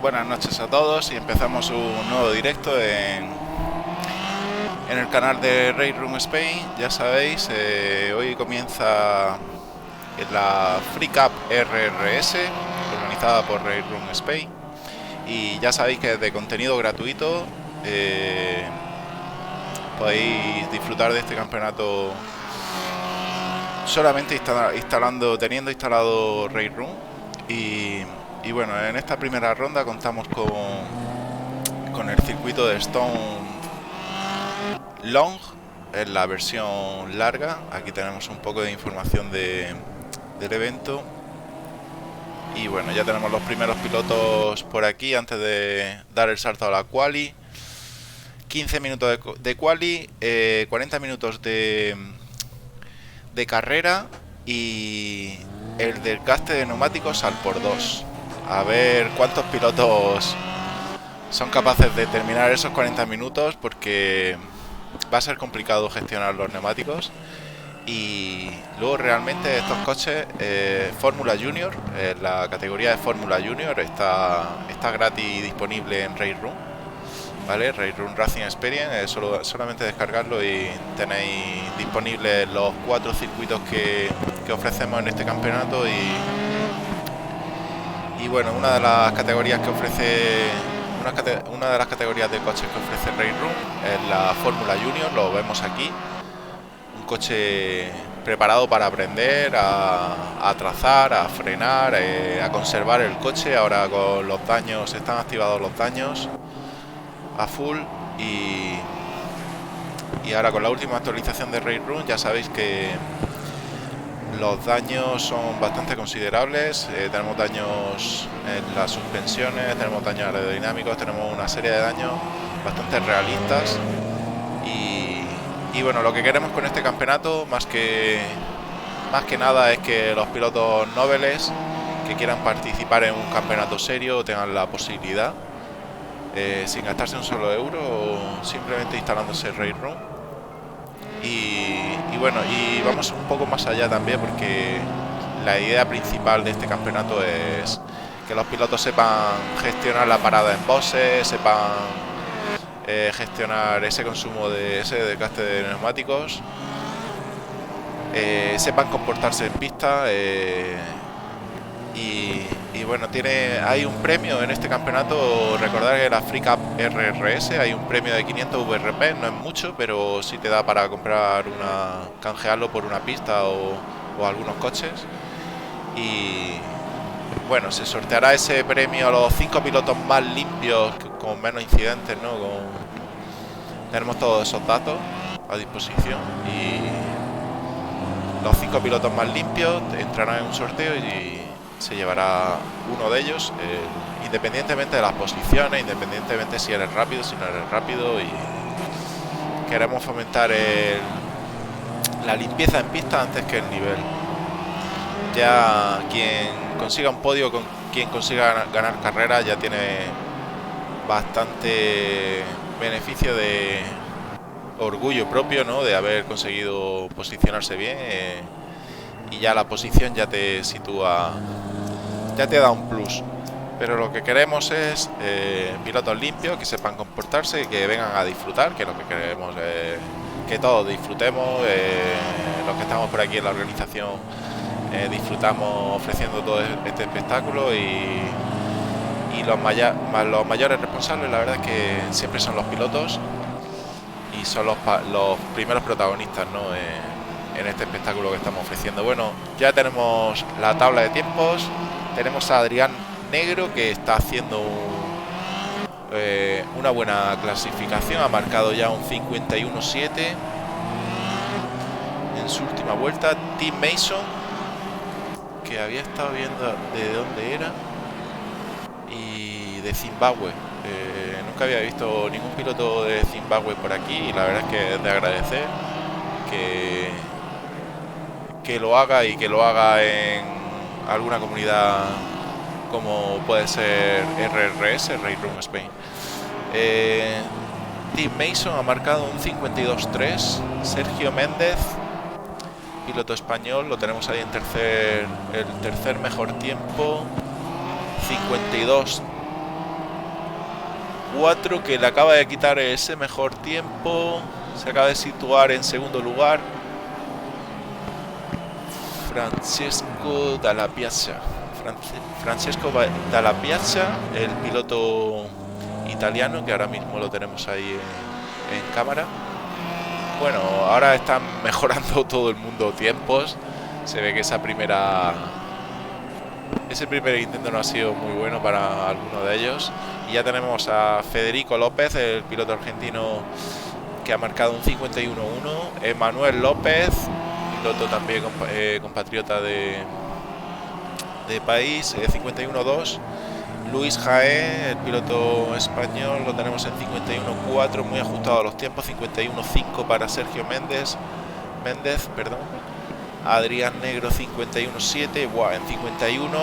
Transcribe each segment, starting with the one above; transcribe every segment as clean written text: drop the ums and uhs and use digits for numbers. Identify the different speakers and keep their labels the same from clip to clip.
Speaker 1: Buenas noches a todos y empezamos un nuevo directo en el canal de Raid Room Spain. Ya sabéis, hoy comienza la Free Cup RRS organizada por Raid Room Spain y ya sabéis que es de contenido gratuito. Podéis disfrutar de este campeonato solamente teniendo instalado Raid Room y bueno, en esta primera ronda contamos con el circuito de Stone Long, en la versión larga. Aquí tenemos un poco de información del evento. Y bueno, ya tenemos los primeros pilotos por aquí antes de dar el salto a la quali. 15 minutos de quali, 40 minutos de carrera y el desgaste de neumáticos al por 2. A ver cuántos pilotos son capaces de terminar esos 40 minutos, porque va a ser complicado gestionar los neumáticos. Y luego realmente estos coches, Fórmula Junior, la categoría de Fórmula Junior está gratis disponible en Raid Room, ¿vale? Raid Room Racing Experience, solamente descargarlo y tenéis disponibles los 4 circuitos que ofrecemos en este campeonato. Y bueno, una de las categorías que ofrece una de las categorías de coches que ofrece Raid Room es la Fórmula Junior. Lo vemos aquí, un coche preparado para aprender a trazar, a frenar, a conservar el coche. Ahora con los daños, están activados los daños a full y ahora con la última actualización de Raid Room ya sabéis que los daños son bastante considerables. Tenemos daños en las suspensiones, tenemos daños aerodinámicos, tenemos una serie de daños bastante realistas. Y bueno, lo que queremos con este campeonato, más que nada, es que los pilotos noveles que quieran participar en un campeonato serio tengan la posibilidad, sin gastarse un solo euro, o simplemente instalándose Raid Room. Y bueno, y vamos un poco más allá también, porque la idea principal de este campeonato es que los pilotos sepan gestionar la parada en boxes, sepan gestionar ese consumo de ese desgaste de neumáticos, sepan comportarse en pista. Y bueno, hay un premio en este campeonato. Recordad que la Free Cup RRS hay un premio de 500 VRP, no es mucho, pero sí te da para comprar canjearlo por una pista o algunos coches. Y bueno, se sorteará ese premio a los 5 pilotos más limpios, con menos incidentes, ¿no? Tenemos todos esos datos a disposición y los 5 pilotos más limpios entrarán en un sorteo y se llevará uno de ellos, independientemente de las posiciones, independientemente si eres rápido, si no eres rápido. Y queremos fomentar la limpieza en pista antes que el nivel. Ya quien consiga un podio, quien consiga ganar carreras, ya tiene bastante beneficio de orgullo propio, ¿no? De haber conseguido posicionarse bien, y ya la posición ya te sitúa, ya te da un plus. Pero lo que queremos es pilotos limpios, que sepan comportarse, que vengan a disfrutar, que lo que queremos es que todos disfrutemos. Los que estamos por aquí en la organización disfrutamos ofreciendo todo este espectáculo, y los mayores responsables, la verdad es que siempre son los pilotos, y son los primeros protagonistas, ¿no? En este espectáculo que estamos ofreciendo. Bueno, ya tenemos la tabla de tiempos. Tenemos a Adrián Negro, que está haciendo una buena clasificación. Ha marcado ya un 51.7 en su última vuelta. Tim Mason, que había estado viendo de dónde era, y de Zimbabue. Nunca había visto ningún piloto de Zimbabue por aquí, y la verdad es que es de agradecer que lo haga, y que lo haga en alguna comunidad como puede ser RRS, Raid Room Spain. Tim Mason ha marcado un 52.3. Sergio Méndez, piloto español, lo tenemos ahí en el tercer mejor tiempo, 52 4 que le acaba de quitar ese mejor tiempo. Se acaba de situar en segundo lugar Francesco Dalla Piazza. Francesco Dalla Piazza, el piloto italiano, que ahora mismo lo tenemos ahí en cámara. Bueno, ahora están mejorando todo el mundo tiempos. Se ve que ese primer intento no ha sido muy bueno para alguno de ellos. Y ya tenemos a Federico López, el piloto argentino, que ha marcado un 51-1. Emanuel López, piloto también compatriota de país, 51-2. Luis Jaé, el piloto español, lo tenemos en 51-4, muy ajustado a los tiempos. 51-5 para Sergio Méndez, perdón. Adrián Negro 51-7, en 51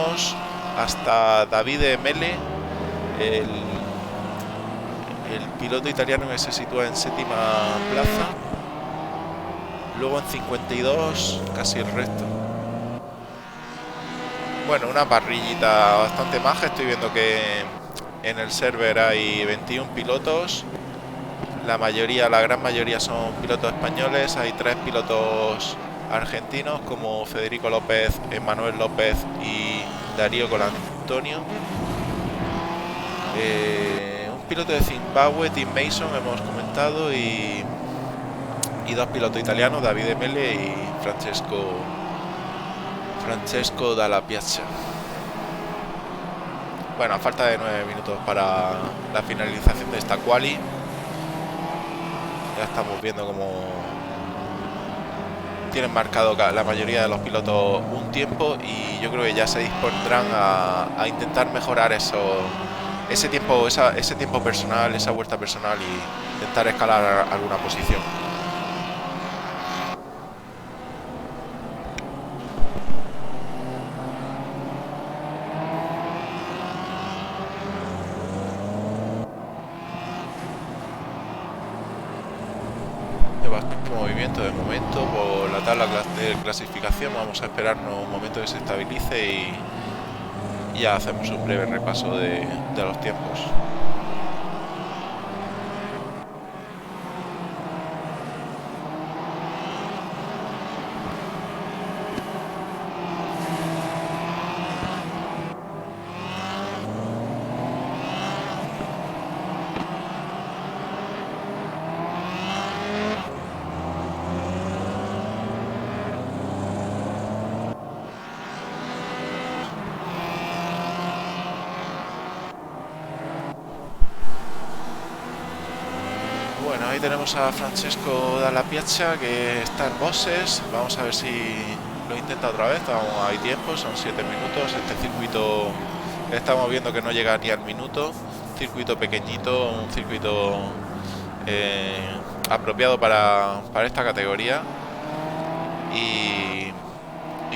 Speaker 1: hasta David Mele, el piloto italiano, que se sitúa en séptima plaza. Luego en 52 casi el resto. Bueno, una parrillita bastante maja. Estoy viendo que en el server hay 21 pilotos. La gran mayoría son pilotos españoles. Hay 3 pilotos argentinos como Federico López, Emanuel López y Darío Colantonio. Un piloto de Zimbabue, Tim Mason, hemos comentado, y 2 pilotos italianos, David Mele y Francesco Dalla Piazza. Bueno, a falta de 9 minutos para la finalización de esta quali, ya estamos viendo cómo tienen marcado la mayoría de los pilotos un tiempo, y yo creo que ya se dispondrán a intentar mejorar ese tiempo personal, esa vuelta personal, y intentar escalar alguna posición. Movimiento de momento por la tabla de clasificación. Vamos a esperarnos un momento que se estabilice y ya hacemos un breve repaso de los tiempos. Ahí tenemos a Francesco Dalla Piazza, que está en boxes. Vamos a ver si lo intenta otra vez. Hay tiempo, son 7 minutos. Este circuito estamos viendo que no llega ni al minuto. Circuito pequeñito, un circuito apropiado para esta categoría. Y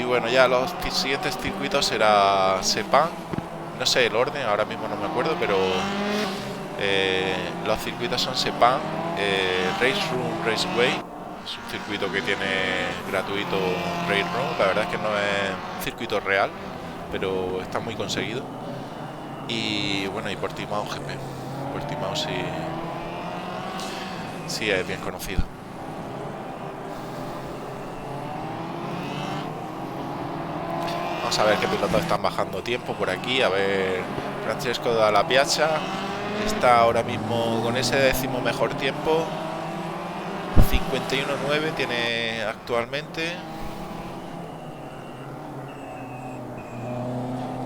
Speaker 1: bueno, ya los siguientes circuitos será Sepang. No sé el orden, ahora mismo no me acuerdo, pero los circuitos son Sepang, Race Room Raceway. Es un circuito que tiene gratuito Race Room. La verdad es que no es un circuito real, pero está muy conseguido. Y bueno, y Portimao GP. Portimao sí es bien conocido. Vamos a ver qué pilotos están bajando tiempo por aquí. A ver, Francesco Dalla Piazza está ahora mismo con ese 10º mejor tiempo. 51.9 tiene actualmente.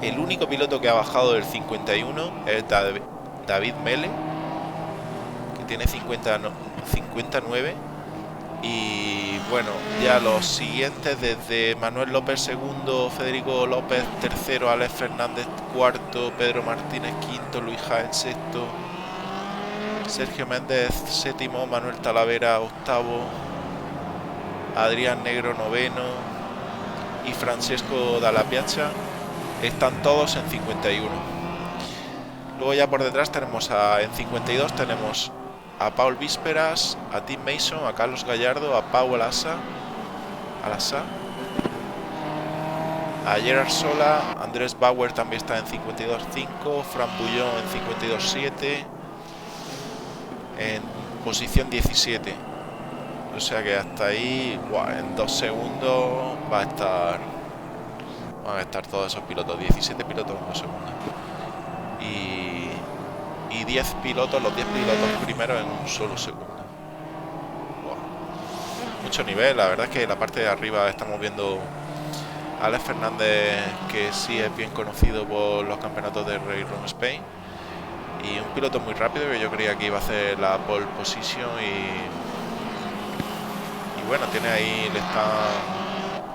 Speaker 1: El único piloto que ha bajado del 51 es David Mele, que tiene 59. Y bueno, ya los siguientes, desde Manuel López segundo, Federico López tercero, Alex Fernández cuarto, Pedro Martínez quinto, Luis Jaén sexto, Sergio Méndez séptimo, Manuel Talavera octavo, Adrián Negro noveno y Francesco Dalla Piazza están todos en 51. Luego ya por detrás tenemos en 52 tenemos a Paul Vísperas, a Tim Mason, a Carlos Gallardo, a Pau Alassa, a Gerard Sola, Andrés Bauer también está en 52.5, Fran Bullón en 52.7, en posición 17. O sea que hasta ahí, en 2 segundos van a estar todos esos pilotos. 17 pilotos en 2 segundos. Y 10 pilotos, los 10 pilotos primeros en un solo segundo. Mucho nivel. La verdad es que la parte de arriba estamos viendo a Alex Fernández, que sí es bien conocido por los campeonatos de Race Room Spain, y un piloto muy rápido que yo creía que iba a hacer la pole position, y bueno, tiene ahí, le están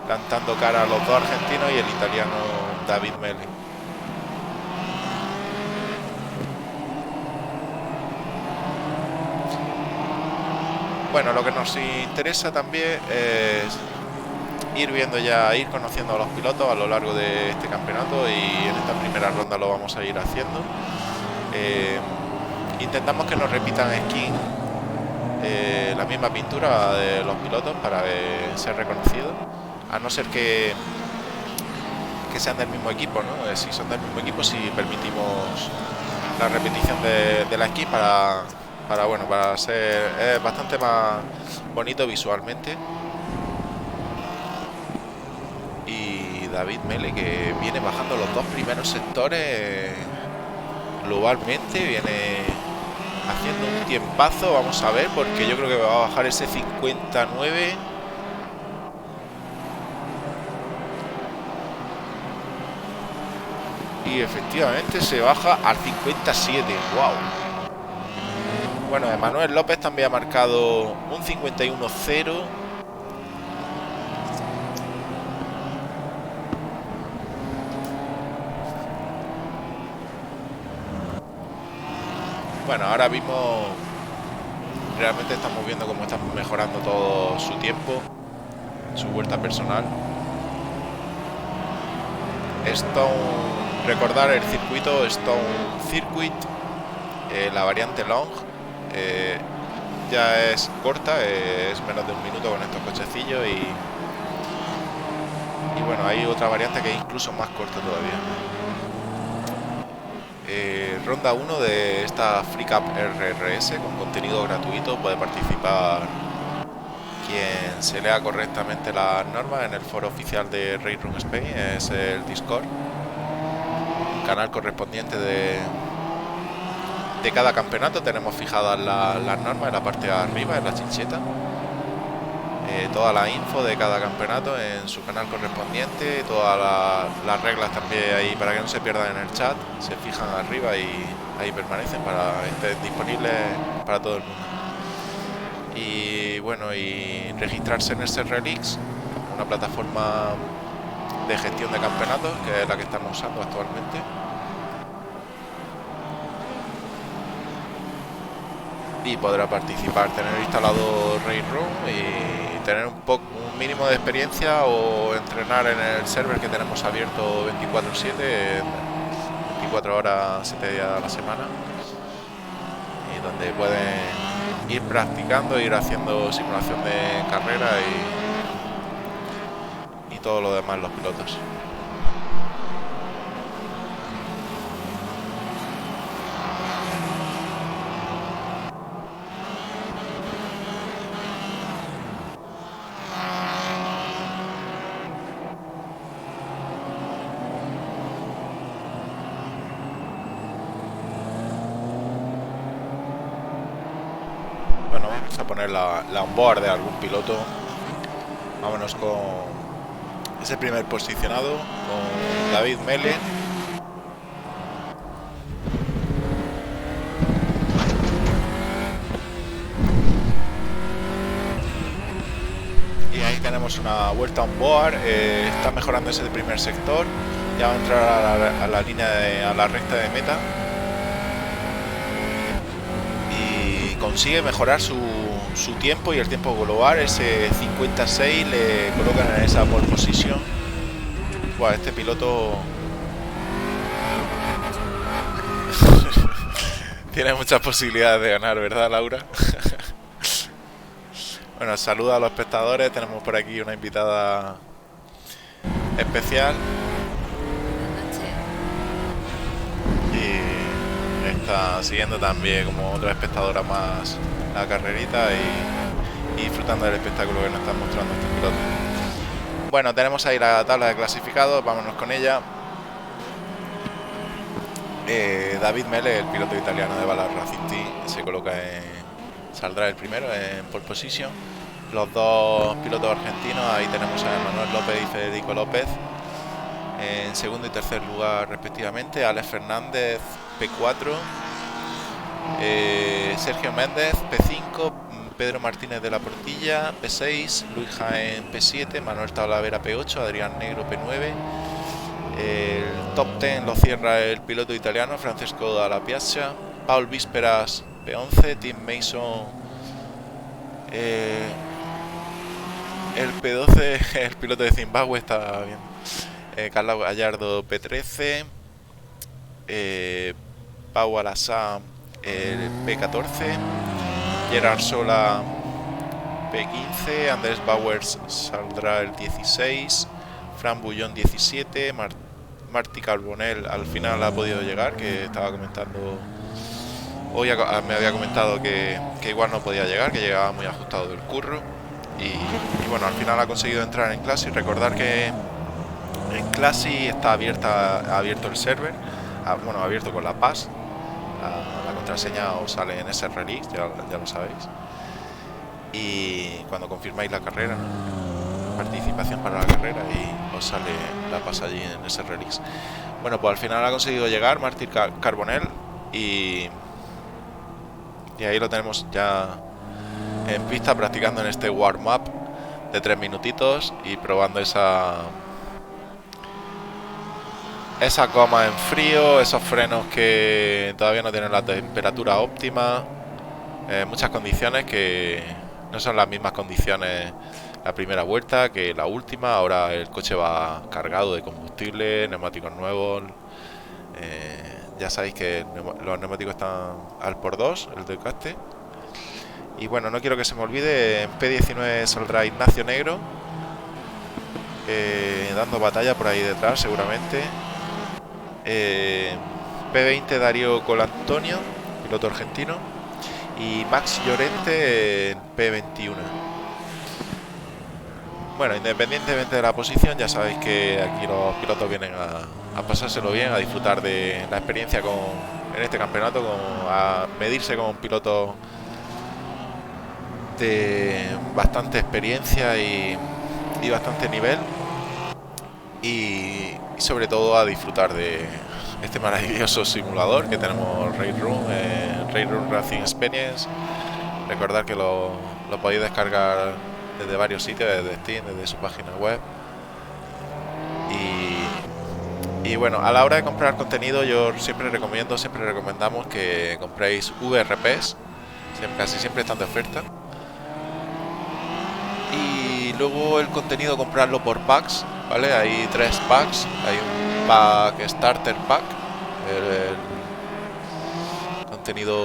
Speaker 1: plantando cara a los dos argentinos y el italiano David Mele. Bueno, lo que nos interesa también es ir viendo ya, ir conociendo a los pilotos a lo largo de este campeonato, y en esta primera ronda lo vamos a ir haciendo. Intentamos que nos repitan skin, la misma pintura de los pilotos para ser reconocidos, a no ser que sean del mismo equipo, ¿no? Si son del mismo equipo, si permitimos la repetición de la skin para ser bastante más bonito visualmente. Y David Mele, que viene bajando los dos primeros sectores globalmente, viene haciendo un tiempazo. Vamos a ver, porque yo creo que va a bajar ese 59. Y efectivamente se baja al 57. Wow. Bueno, Emanuel López también ha marcado un 51.0. Bueno, ahora mismo realmente estamos viendo cómo están mejorando todo su tiempo, su vuelta personal. Recordar el circuito Stone Circuit, la variante Long, ya es corta, es menos de un minuto con estos cochecillos, y bueno, hay otra variante que es incluso más corta todavía. Ronda 1 de esta Free Cup RRS con contenido gratuito. Puede participar quien se lea correctamente las normas en el foro oficial de Race Room Spain, es el Discord, canal correspondiente de cada campeonato. Tenemos fijadas las normas en la parte de arriba, en la chincheta, toda la info de cada campeonato en su canal correspondiente, todas las reglas también ahí para que no se pierdan en el chat, se fijan arriba y ahí permanecen para que estén disponibles para todo el mundo. Y bueno, y registrarse en ese Relix, una plataforma de gestión de campeonatos, que es la que estamos usando actualmente. Y podrá participar, tener instalado Race Room y tener un mínimo de experiencia, o entrenar en el server que tenemos abierto 24/7, 24 horas, 7 días a la semana, y donde pueden ir practicando, ir haciendo simulación de carrera y todo lo demás los pilotos. Vamos a poner la onboard de algún piloto. Vámonos con ese primer posicionado, con David Mele. Y ahí tenemos una vuelta onboard. Está mejorando ese primer sector. Ya va a entrar a la línea a la recta de meta. Consigue mejorar su tiempo y el tiempo global. Ese 56 le colocan en esa pole position. Buah, este piloto tiene muchas posibilidades de ganar, ¿verdad, Laura? Bueno, saluda a los espectadores. Tenemos por aquí una invitada especial. Y está siguiendo también como otra espectadora más la carrerita y disfrutando del espectáculo que nos están mostrando estos pilotos. Bueno, tenemos ahí la tabla de clasificados, vámonos con ella. David Mele, el piloto italiano de Bala Racing Team, se coloca saldrá el primero en pole position. Los dos pilotos argentinos, ahí tenemos a Manuel López y Federico López en segundo y tercer lugar respectivamente. Alex Fernández P4, Sergio Méndez P5, Pedro Martínez de la Portilla P6, Luis Jaén P7, Manuel Talavera P8, Adrián Negro P9. El top 10 lo cierra el piloto italiano Francesco Dalla Piazza, Paul Vísperas P11, Tim Mason el P12, el piloto de Zimbabue está bien, Carlos Gallardo P13, Pau Alassane el P14, Gerard Sola P15, Andrés Bauers saldrá el 16, Fran Bullón 17, Martí Carbonell al final ha podido llegar, que estaba comentando hoy, me había comentado que igual no podía llegar, que llegaba muy ajustado del curro y bueno, al final ha conseguido entrar en clase. Y recordar que en clase está abierto el server, bueno, abierto con la PAS, la contraseña os sale en ese release, ya lo sabéis, y cuando confirmáis la carrera, ¿no? Participación para la carrera, y os sale la PAS allí en ese release. Bueno, pues al final ha conseguido llegar Martí Carbonell y ahí lo tenemos ya en pista practicando en este warm-up de 3 minutitos y probando esa goma en frío, esos frenos que todavía no tienen la temperatura óptima, muchas condiciones que no son las mismas condiciones la primera vuelta que la última. Ahora el coche va cargado de combustible, neumáticos nuevos, ya sabéis que los neumáticos están al por 2, el desgaste. Y bueno, no quiero que se me olvide, en P19 saldrá Ignacio Negro, dando batalla por ahí detrás seguramente. P20 Darío Colantonio, piloto argentino, y Max Llorente en P21. Bueno, independientemente de la posición, ya sabéis que aquí los pilotos vienen a pasárselo bien, a disfrutar de la experiencia en este campeonato, a medirse con pilotos de bastante experiencia y bastante nivel, y sobre todo a disfrutar de este maravilloso simulador que tenemos, Race Room Racing Experience. Recordad que lo podéis descargar desde varios sitios, desde Steam, desde su página web. Y bueno, a la hora de comprar contenido, yo siempre recomendamos que compréis VRPs, casi siempre están de oferta. Y luego el contenido comprarlo por packs, ¿vale? Hay 3 packs, hay un pack Starter Pack, el contenido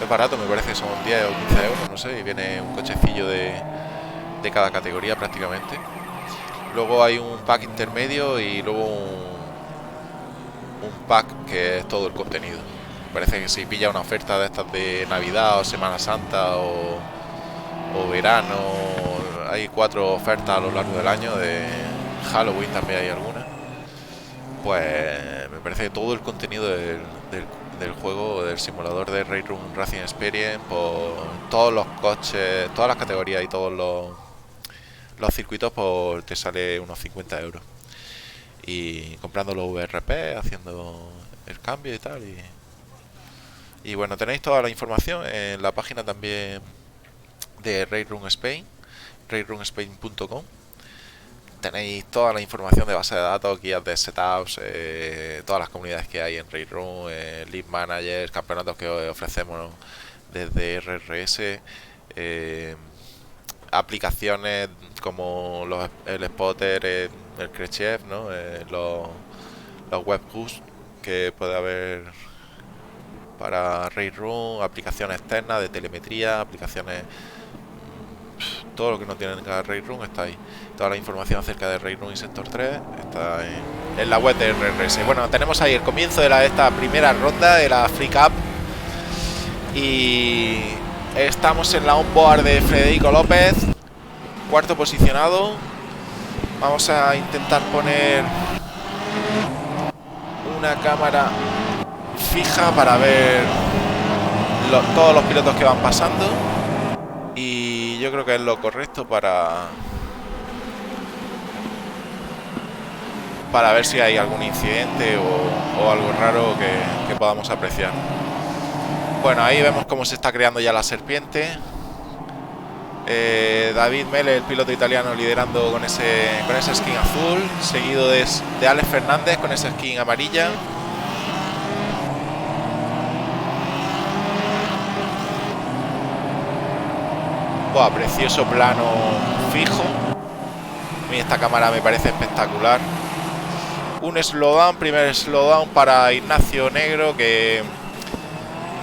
Speaker 1: es barato, me parece que son 10 o 15 euros, no sé, y viene un cochecillo de cada categoría prácticamente. Luego hay un pack intermedio y luego un pack que es todo el contenido. Me parece que si pilla una oferta de estas de Navidad o Semana Santa o verano, hay 4 ofertas a lo largo del año, de Halloween también hay algunas. Pues me parece que todo el contenido del juego, del simulador de Race Room Racing Experience, por todos los coches, todas las categorías y todos los circuitos, pues te sale unos 50 euros. Y comprando los VRP, haciendo el cambio y tal. Y bueno, tenéis toda la información en la página también de Race Room Spain, raceroomspain.com. Tenéis toda la información de base de datos, guías de setups, todas las comunidades que hay en Race Room, Lead Managers, campeonatos que ofrecemos desde RRS, aplicaciones como el Spotter, el Crechef, ¿no? Los webhooks que puede haber para Race Room, aplicaciones externas de telemetría, aplicaciones todo lo que no tiene Raid Room está ahí. Toda la información acerca de Raid Room y Sector 3 está en la web de RRS. Bueno, tenemos ahí el comienzo de esta primera ronda de la Free Cup. Y estamos en la onboard de Federico López, cuarto posicionado. Vamos a intentar poner una cámara fija para ver todos los pilotos que van pasando, y yo creo que es lo correcto para ver si hay algún incidente o algo raro que podamos apreciar. Bueno, ahí vemos cómo se está creando ya la serpiente. David Mele, el piloto italiano, liderando con esa skin azul, seguido de Alex Fernández con esa skin amarilla. Buah, precioso plano fijo. A mí esta cámara me parece espectacular. Un slowdown, primer slowdown para Ignacio Negro, que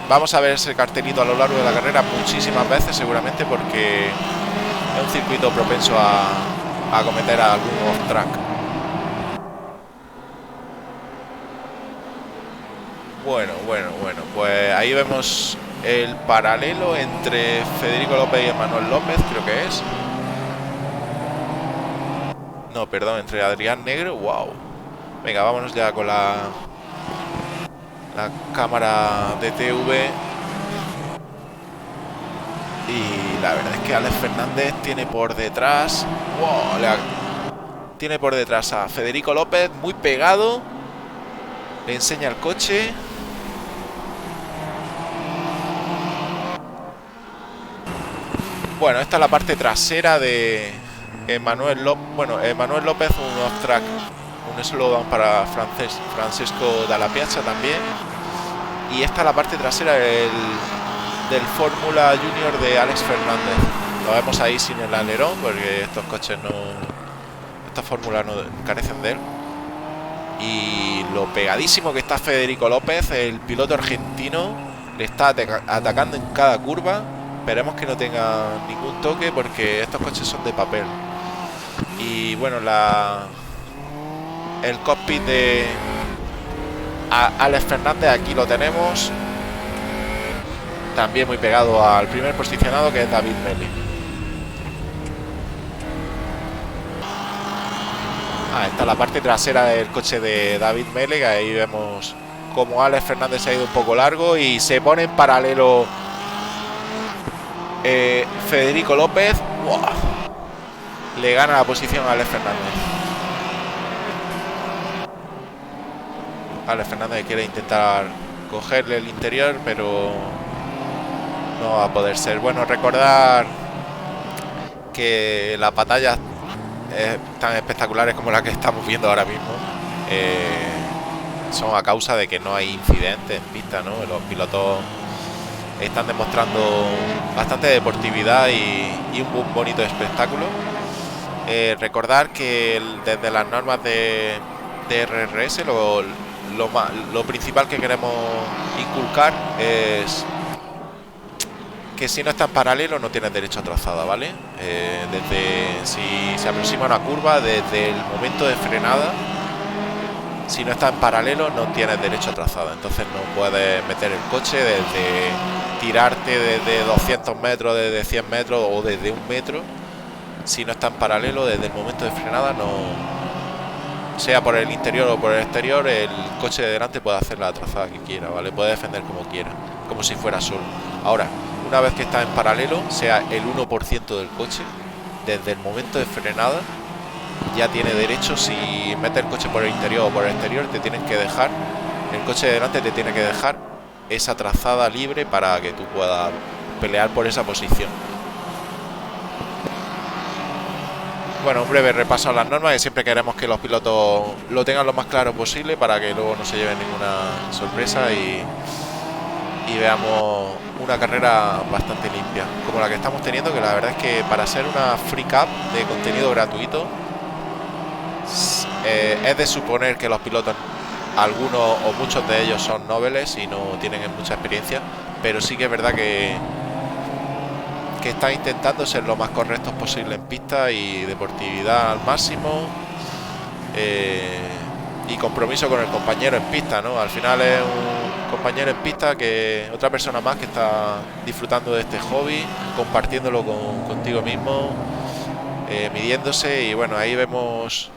Speaker 1: vamos a ver ese cartelito a lo largo de la carrera muchísimas veces seguramente, porque es un circuito propenso a cometer algún off-track. Bueno, pues ahí vemos el paralelo entre Federico López y Emanuel López, creo que es. No, perdón, entre Adrián Negro. Wow. Venga, vámonos ya con la cámara de TV. Y la verdad es que Alex Fernández tiene por detrás, tiene por detrás a Federico López muy pegado. Le enseña el coche. Bueno, esta es la parte trasera de Emanuel López. Bueno, Emanuel López, un off-track, un slowdown para Francesco Dalla Piazza también. Y esta es la parte trasera del Fórmula Junior de Alex Fernández. Lo vemos ahí sin el alerón, porque estos coches estas fórmulas no carecen de él. Y lo pegadísimo que está Federico López, el piloto argentino, le está atacando en cada curva. Esperemos que no tenga ningún toque, porque estos coches son de papel. Y bueno, el cockpit de Alex Fernández, aquí lo tenemos, también muy pegado al primer posicionado, que es David Mele. Esta es la parte trasera del coche de David Mele, que ahí vemos como Alex Fernández se ha ido un poco largo y se pone en paralelo Federico López. ¡Wow! Le gana la posición a Alex Fernández. Alex Fernández quiere intentar cogerle el interior, pero no va a poder ser. Bueno, recordar que las batallas tan espectaculares como la que estamos viendo ahora mismo son a causa de que no hay incidentes en pista, ¿no? Los pilotos están demostrando bastante deportividad y un bonito espectáculo. Recordar que desde las normas de RRS lo principal que queremos inculcar es que si no está en paralelo no tienes derecho a trazada, ¿vale? Si se aproxima una curva, desde el momento de frenada, si no está en paralelo no tienes derecho a trazada. Entonces no puedes meter el coche desde tirarte desde 200 metros, desde 100 metros o desde 1 metro. Si no está en paralelo, desde el momento de frenada, no, sea por el interior o por el exterior, el coche de delante puede hacer la trazada que quiera, ¿vale? Puede defender como quiera, como si fuera solo. Ahora, una vez que está en paralelo, sea el 1% del coche, desde el momento de frenada ya tiene derecho. Si mete el coche por el interior o por el exterior, te tienen que dejar, el coche de delante te tiene que dejar esa trazada libre para que tú puedas pelear por esa posición. Bueno, un breve repaso a las normas, que siempre queremos que los pilotos lo tengan lo más claro posible para que luego no se lleven ninguna sorpresa y veamos una carrera bastante limpia, como la que estamos teniendo, que la verdad es que para ser una Free Cup de contenido gratuito, es de suponer que los pilotos, algunos o muchos de ellos, son noveles y no tienen mucha experiencia, pero sí que es verdad que que están intentando ser lo más correctos posible en pista y deportividad al máximo, y compromiso con el compañero en pista, ¿no? Al final es un compañero en pista, que otra persona más que está disfrutando de este hobby, compartiéndolo contigo mismo, midiéndose. Y bueno, ahí vemos,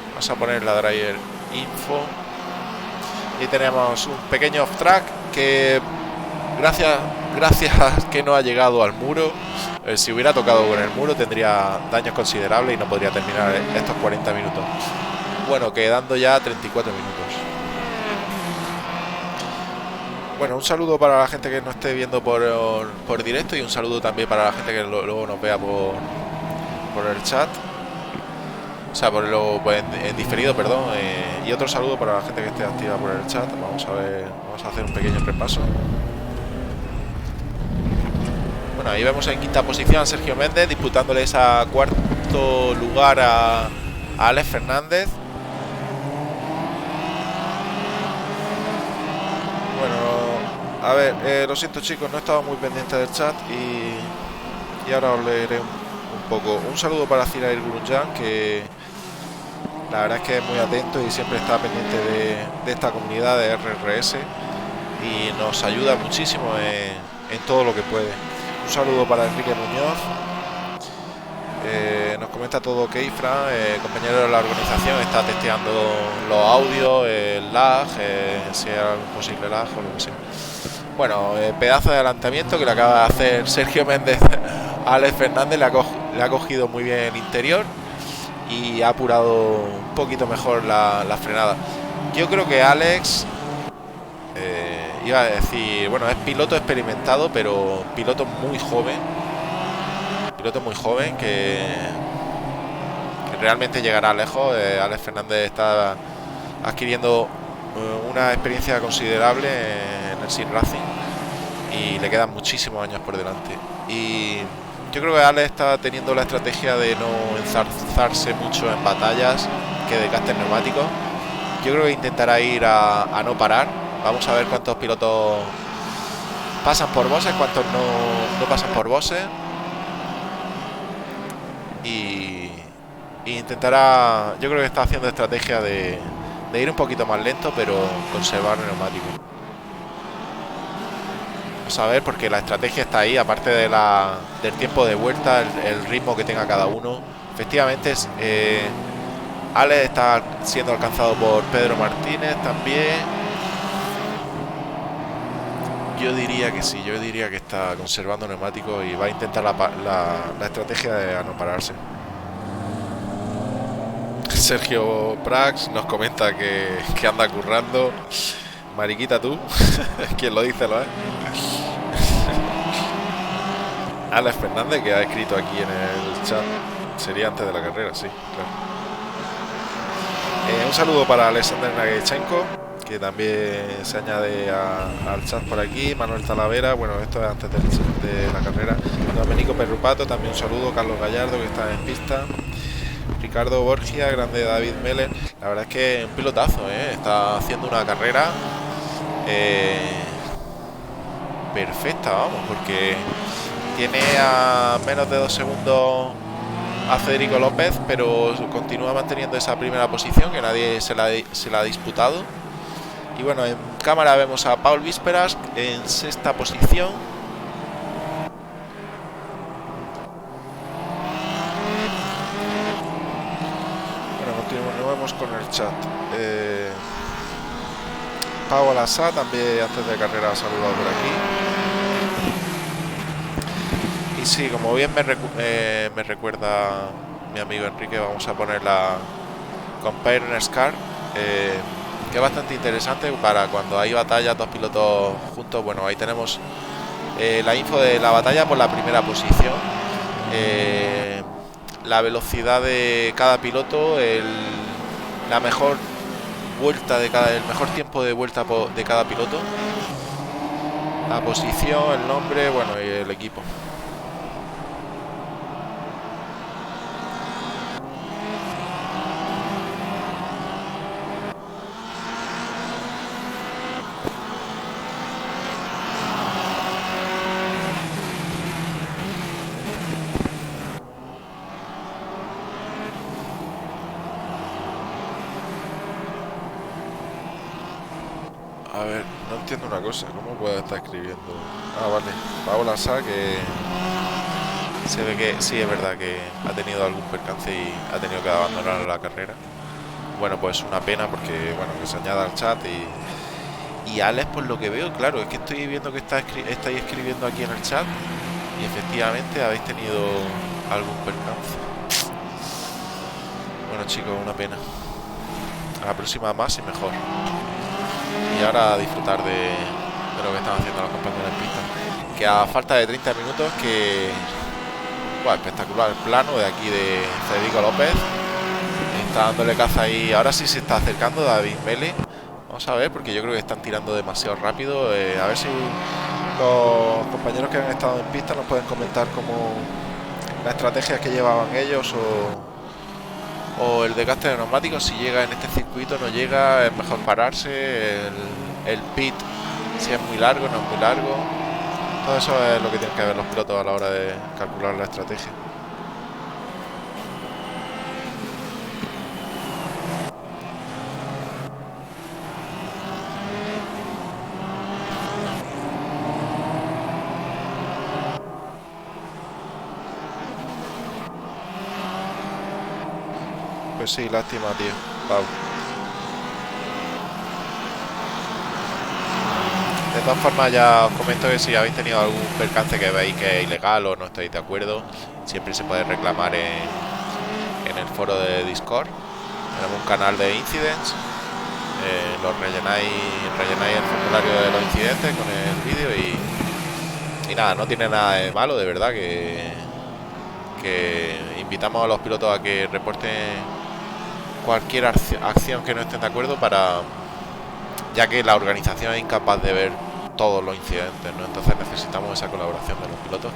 Speaker 1: vamos a poner la driver info, y tenemos un pequeño off track que gracias que no ha llegado al muro. Si hubiera tocado con el muro tendría daños considerables y no podría terminar estos 40 minutos. Bueno, quedando ya 34 minutos. Bueno, un saludo para la gente que nos esté viendo por directo, y un saludo también para la gente que luego nos vea por el chat. O sea, en diferido, perdón. Y otro saludo para la gente que esté activa por el chat. Vamos a hacer un pequeño repaso. Bueno, ahí vemos en quinta posición a Sergio Méndez, disputándole esa cuarto lugar a Alex Fernández. Bueno, a ver, lo siento chicos, no he estado muy pendiente del chat y ahora os leeré un poco. Un saludo para Zirair Gurunjan, que la verdad es que es muy atento y siempre está pendiente de esta comunidad de RRS y nos ayuda muchísimo en todo lo que puede. Un saludo para Enrique Muñoz. Nos comenta todo ok, Fran, compañero de la organización, está testeando los audios, el lag, si hay algún posible lag o lo que sea. Bueno, pedazo de adelantamiento que le acaba de hacer Sergio Méndez a Alex Fernández, le ha cogido muy bien el interior y ha apurado un poquito mejor la frenada. Yo creo que Alex, iba a decir, bueno, es piloto experimentado, pero piloto muy joven. Piloto muy joven que realmente llegará lejos. Alex Fernández está adquiriendo una experiencia considerable en el Sim Racing y le quedan muchísimos años por delante. Y yo creo que Alex está teniendo la estrategia de no enzarzarse mucho en batallas que desgasten neumáticos. Yo creo que intentará ir a no parar. Vamos a ver cuántos pilotos pasan por boxes, cuántos no pasan por boxes. Y intentará, yo creo que está haciendo estrategia de ir un poquito más lento, pero conservar el neumático. Vamos a ver, porque la estrategia está ahí, aparte del tiempo de vuelta, el ritmo que tenga cada uno. Efectivamente, Alex está siendo alcanzado por Pedro Martínez también. Yo diría que sí, yo diría que está conservando neumáticos y va a intentar la estrategia de no pararse. Sergio Prax nos comenta que anda currando. Mariquita tú. Quien lo dice lo es. Alex Fernández, que ha escrito aquí en el chat. Sería antes de la carrera, sí, claro. Un saludo para Alexander Nagechenko, que también se añade al chat por aquí. Manuel Talavera, bueno, esto es antes de la carrera. Domenico Perrupato, también un saludo. Carlos Gallardo, que está en pista. Ricardo Borgia, grande David Meller. La verdad es que un pilotazo, está haciendo una carrera perfecta, vamos, porque tiene a menos de 2 segundos a Federico López, pero continúa manteniendo esa primera posición que nadie se la ha disputado. Y bueno, en cámara vemos a Paul Vísperas en sexta posición. Bueno, continuamos con el chat. Pau Alasá también antes de carrera ha saludado por aquí. Y sí, como bien me recuerda mi amigo Enrique, vamos a poner la Compare Car, que es bastante interesante para cuando hay batallas, dos pilotos juntos. Bueno, ahí tenemos la info de la batalla por la primera posición, la velocidad de cada piloto, la mejor vuelta el mejor tiempo de vuelta de cada piloto, la posición, el nombre, bueno, y el equipo.
Speaker 2: entiendo una cosa, ¿cómo puede estar escribiendo? Ah, vale, Paola Sá, que
Speaker 1: Se ve que sí, es verdad que ha tenido algún percance y ha tenido que abandonar la carrera. Bueno, pues una pena porque, bueno, que se añada al chat y Alex, por lo que veo, claro, es que estoy viendo que estáis escribiendo aquí en el chat y efectivamente habéis tenido algún percance. Bueno, chicos, una pena. A la próxima más y mejor. Y ahora a disfrutar de lo que están haciendo los compañeros en pista. Que a falta de 30 minutos, que bueno, espectacular el plano de aquí de Federico López. Está dándole caza ahí. Ahora sí se está acercando David Mele. Vamos a ver, porque yo creo que están tirando demasiado rápido. A ver si los compañeros que han estado en pista nos pueden comentar cómo las estrategias que llevaban ellos o el desgaste de neumáticos. Si llega en este circuito, no llega, es mejor pararse. El pit, si es muy largo, no es muy largo. Todo eso es lo que tienen que ver los pilotos a la hora de calcular la estrategia. Pues sí, lástima, tío. Pau. De todas formas, ya os comento que si habéis tenido algún percance que veis que es ilegal o no estáis de acuerdo, siempre se puede reclamar en el foro de Discord. Tenemos un canal de incidents. Rellenáis el formulario de los incidentes con el vídeo y nada, no tiene nada de malo, de verdad, que invitamos a los pilotos a que reporten cualquier acción que no estén de acuerdo ya que la organización es incapaz de ver todos los incidentes, ¿no? Entonces necesitamos esa colaboración de los pilotos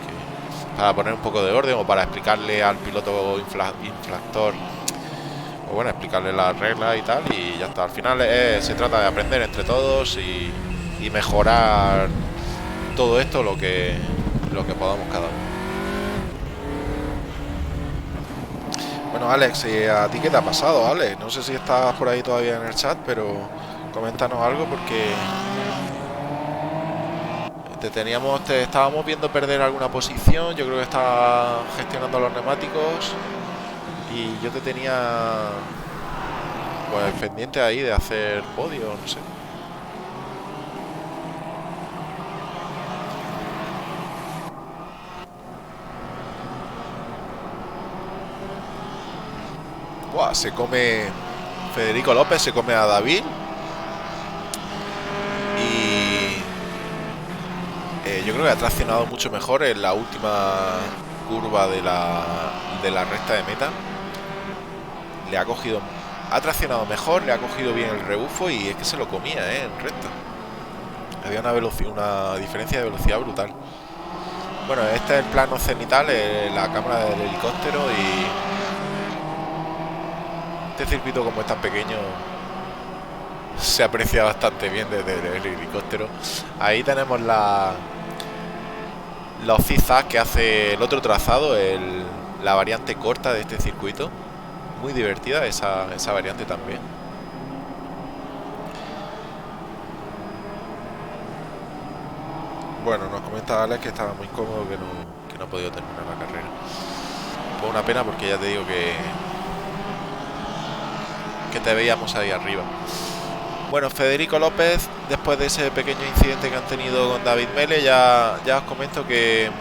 Speaker 1: para poner un poco de orden o para explicarle al piloto infractor o bueno, explicarle las reglas y tal, y ya está. Al final se trata de aprender entre todos y mejorar todo esto lo que podamos cada uno. Bueno, Alex, ¿y a ti qué te ha pasado, Alex? No sé si estás por ahí todavía en el chat, pero coméntanos algo porque te estábamos viendo perder alguna posición. Yo creo que estaba gestionando los neumáticos y yo te tenía pues pendiente ahí de hacer podio, no sé. Buah, se come Federico López, se come a David y yo creo que ha traccionado mucho mejor en la última curva de la recta de meta. Ha traccionado mejor, le ha cogido bien el rebufo y es que se lo comía, en recta. Había una diferencia de velocidad brutal. Bueno, este es el plano cenital, la cámara del helicóptero y este circuito, como es tan pequeño, se aprecia bastante bien desde el helicóptero. Ahí tenemos los zigzags que hace el otro trazado, la variante corta de este circuito. Muy divertida esa variante también. Bueno, nos comenta Alex que estaba muy cómodo, que no ha podido terminar la carrera. Pues una pena porque ya te digo que te veíamos ahí arriba. Bueno, Federico López, después de ese pequeño incidente que han tenido con David Mele, ya os comento que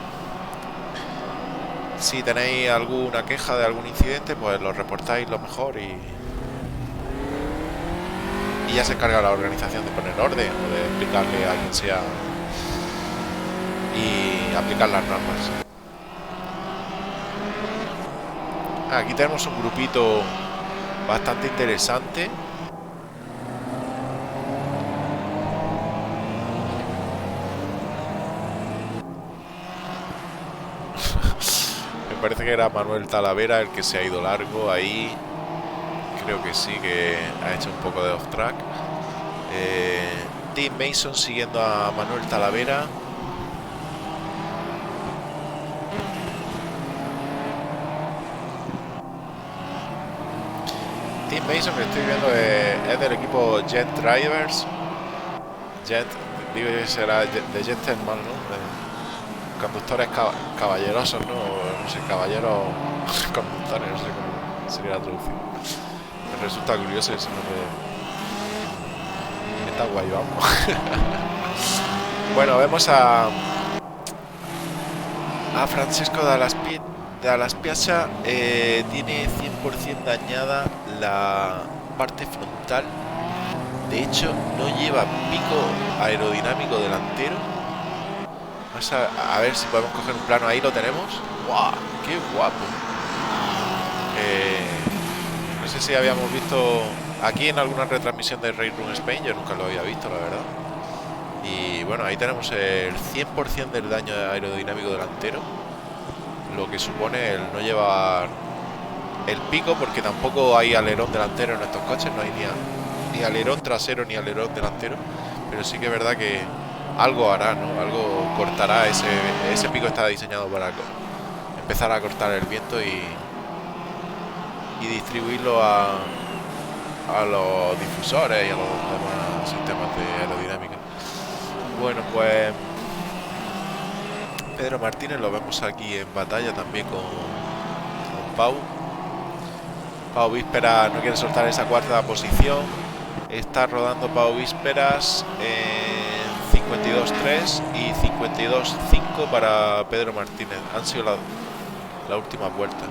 Speaker 1: si tenéis alguna queja de algún incidente, pues lo reportáis lo mejor y ya se encarga la organización de poner orden o de explicarle a quien sea y aplicar las normas. Aquí tenemos un grupito bastante interesante. Me parece que era Manuel Talavera el que se ha ido largo ahí. Creo que sí, que ha hecho un poco de off track. Tim Mason siguiendo a Manuel Talavera. Tim Mason, que estoy viendo, es del equipo Jet Drivers. Jet digo yo que será de gentleman, ¿no? Conductores caballerosos, ¿no? No sé, caballeros conductores, no sé cómo sería la traducción. Me resulta curioso ese nombre. Está guay, vamos. Bueno, vemos a Francesco Dalla Spiaggia. Tiene 100% dañada la parte frontal. De hecho, no lleva pico aerodinámico delantero. Vamos a ver si podemos coger un plano. Ahí lo tenemos. ¡Guau! ¡Qué guapo! No sé si habíamos visto aquí en alguna retransmisión de Race Room Spain. Yo nunca lo había visto, la verdad. Y bueno, ahí tenemos el 100% del daño aerodinámico delantero, lo que supone el no llevar el pico, porque tampoco hay alerón delantero en estos coches. No hay ni alerón trasero ni alerón delantero, pero sí que es verdad que algo hará, ¿no? Algo cortará. Ese pico está diseñado para empezar a cortar el viento y distribuirlo a los difusores y a los demás sistemas de aerodinámica. Bueno, pues Pedro Martínez lo vemos aquí en batalla también con Pau. Pau Vísperas no quiere soltar esa cuarta posición. Está rodando Pau Vísperas en 52.3 y 52.5 para Pedro Martínez. Han sido la última vuelta.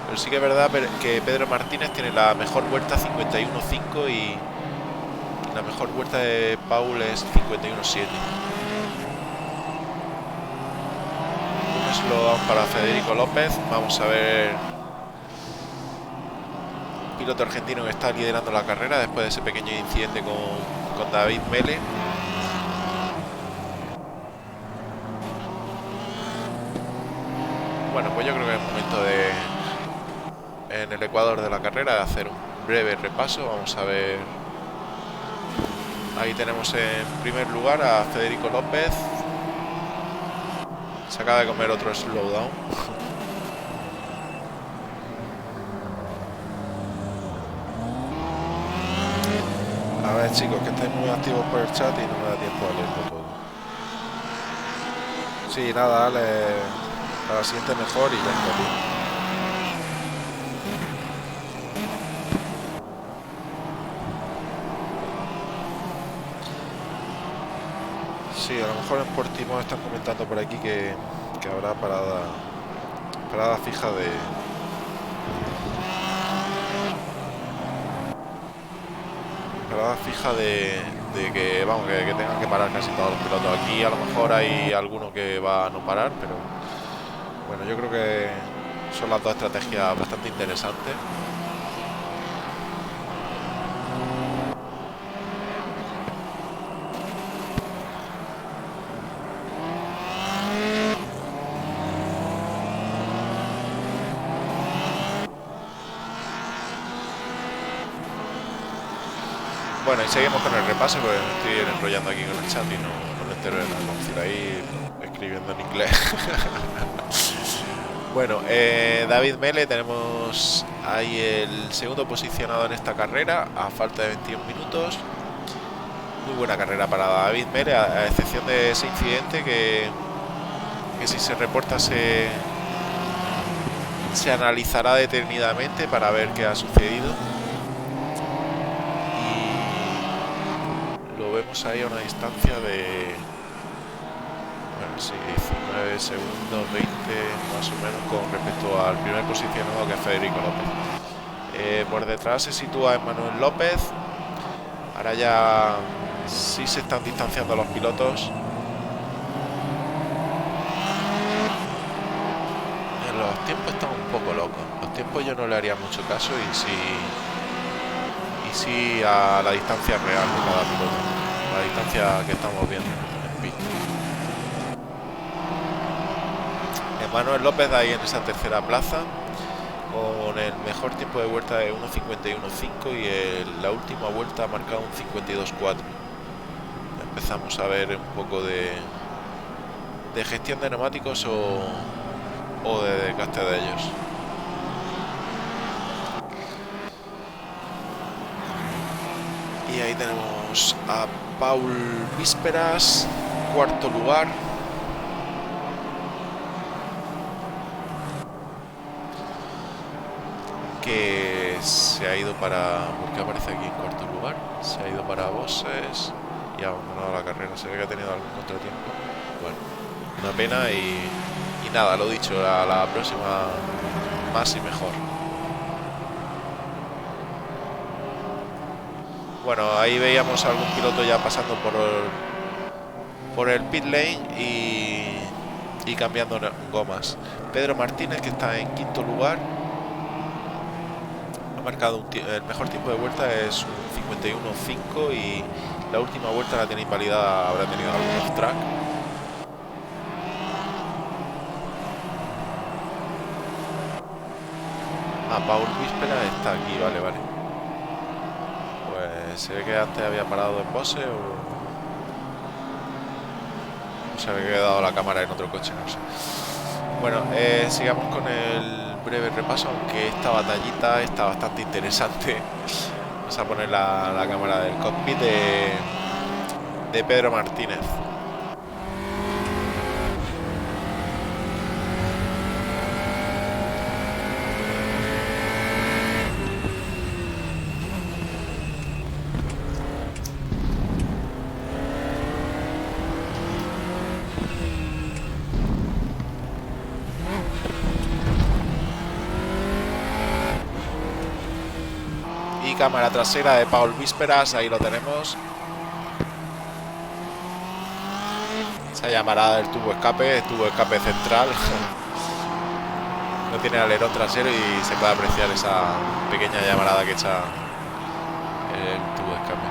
Speaker 1: Pero sí que es verdad que Pedro Martínez tiene la mejor vuelta 51.5 y la mejor vuelta de Paul es 51.7. Un slowdown para Federico López. Vamos a ver. Piloto argentino que está liderando la carrera después de ese pequeño incidente con David Mele. Bueno, pues yo creo que es momento en el ecuador de la carrera de hacer un breve repaso. Vamos a ver. Ahí tenemos en primer lugar a Federico López. Se acaba de comer otro slowdown. A ver, chicos, que estáis muy activos por el chat y no me da tiempo a leerlo todo. Sí, nada, dale a la siguiente mejor y ya está bien. Sí, a lo mejor en Portimao están comentando por aquí que habrá parada fija de que vamos, que tengan que parar casi todos los pilotos. Aquí a lo mejor hay alguno que va a no parar, pero bueno, yo creo que son las dos estrategias bastante interesantes. Bueno, y seguimos con el repaso, porque me estoy enrollando aquí con el chat y no me entero de nada. Vamos a ir ahí escribiendo en inglés. Bueno, David Mele, tenemos ahí el segundo posicionado en esta carrera, a falta de 21 minutos. Muy buena carrera para David Mele, a excepción de ese incidente que si se reporta se analizará detenidamente para ver qué ha sucedido. Vemos ahí a una distancia de, bueno, sí, 19 segundos, 20 más o menos con respecto al primer posicionado, que es Federico López. Por detrás se sitúa Emmanuel López. Ahora ya sí se están distanciando los pilotos. Los tiempos están un poco locos. Los tiempos yo no le haría mucho caso y sí a la distancia real de cada piloto, la distancia que estamos viendo en pista. Emmanuel López ahí en esa tercera plaza con el mejor tiempo de vuelta de 1.51.5 y la última vuelta ha marcado un 52.4. Empezamos a ver un poco de gestión de neumáticos o de desgaste de ellos. Y ahí tenemos a
Speaker 2: Paul Vísperas, cuarto lugar.
Speaker 1: Que se ha ido para... ¿Por qué aparece aquí en cuarto lugar? Se ha ido para Bosses y ha abandonado la carrera. Se ve que ha tenido algún contratiempo. Bueno, una pena y nada, lo dicho, a la próxima más y mejor. Bueno, ahí veíamos a algún piloto ya pasando por el pit lane y cambiando gomas. Pedro Martínez, que está en quinto lugar, ha marcado el mejor tiempo de vuelta es un 51.5 y la última vuelta la tiene invalidada, habrá tenido algún off track. Paul Víspera está aquí, vale. Pues se ve que antes había parado en Bose o se había quedado la cámara en otro coche, no sé. Bueno, sigamos con el breve repaso, aunque esta batallita está bastante interesante. Vamos a poner la cámara del cockpit de Pedro Martínez. Cámara trasera de Paul Vísperas, ahí lo tenemos. Esa llamarada del tubo escape central. No tiene alerón trasero y se puede apreciar esa pequeña llamarada que echa el tubo de escape.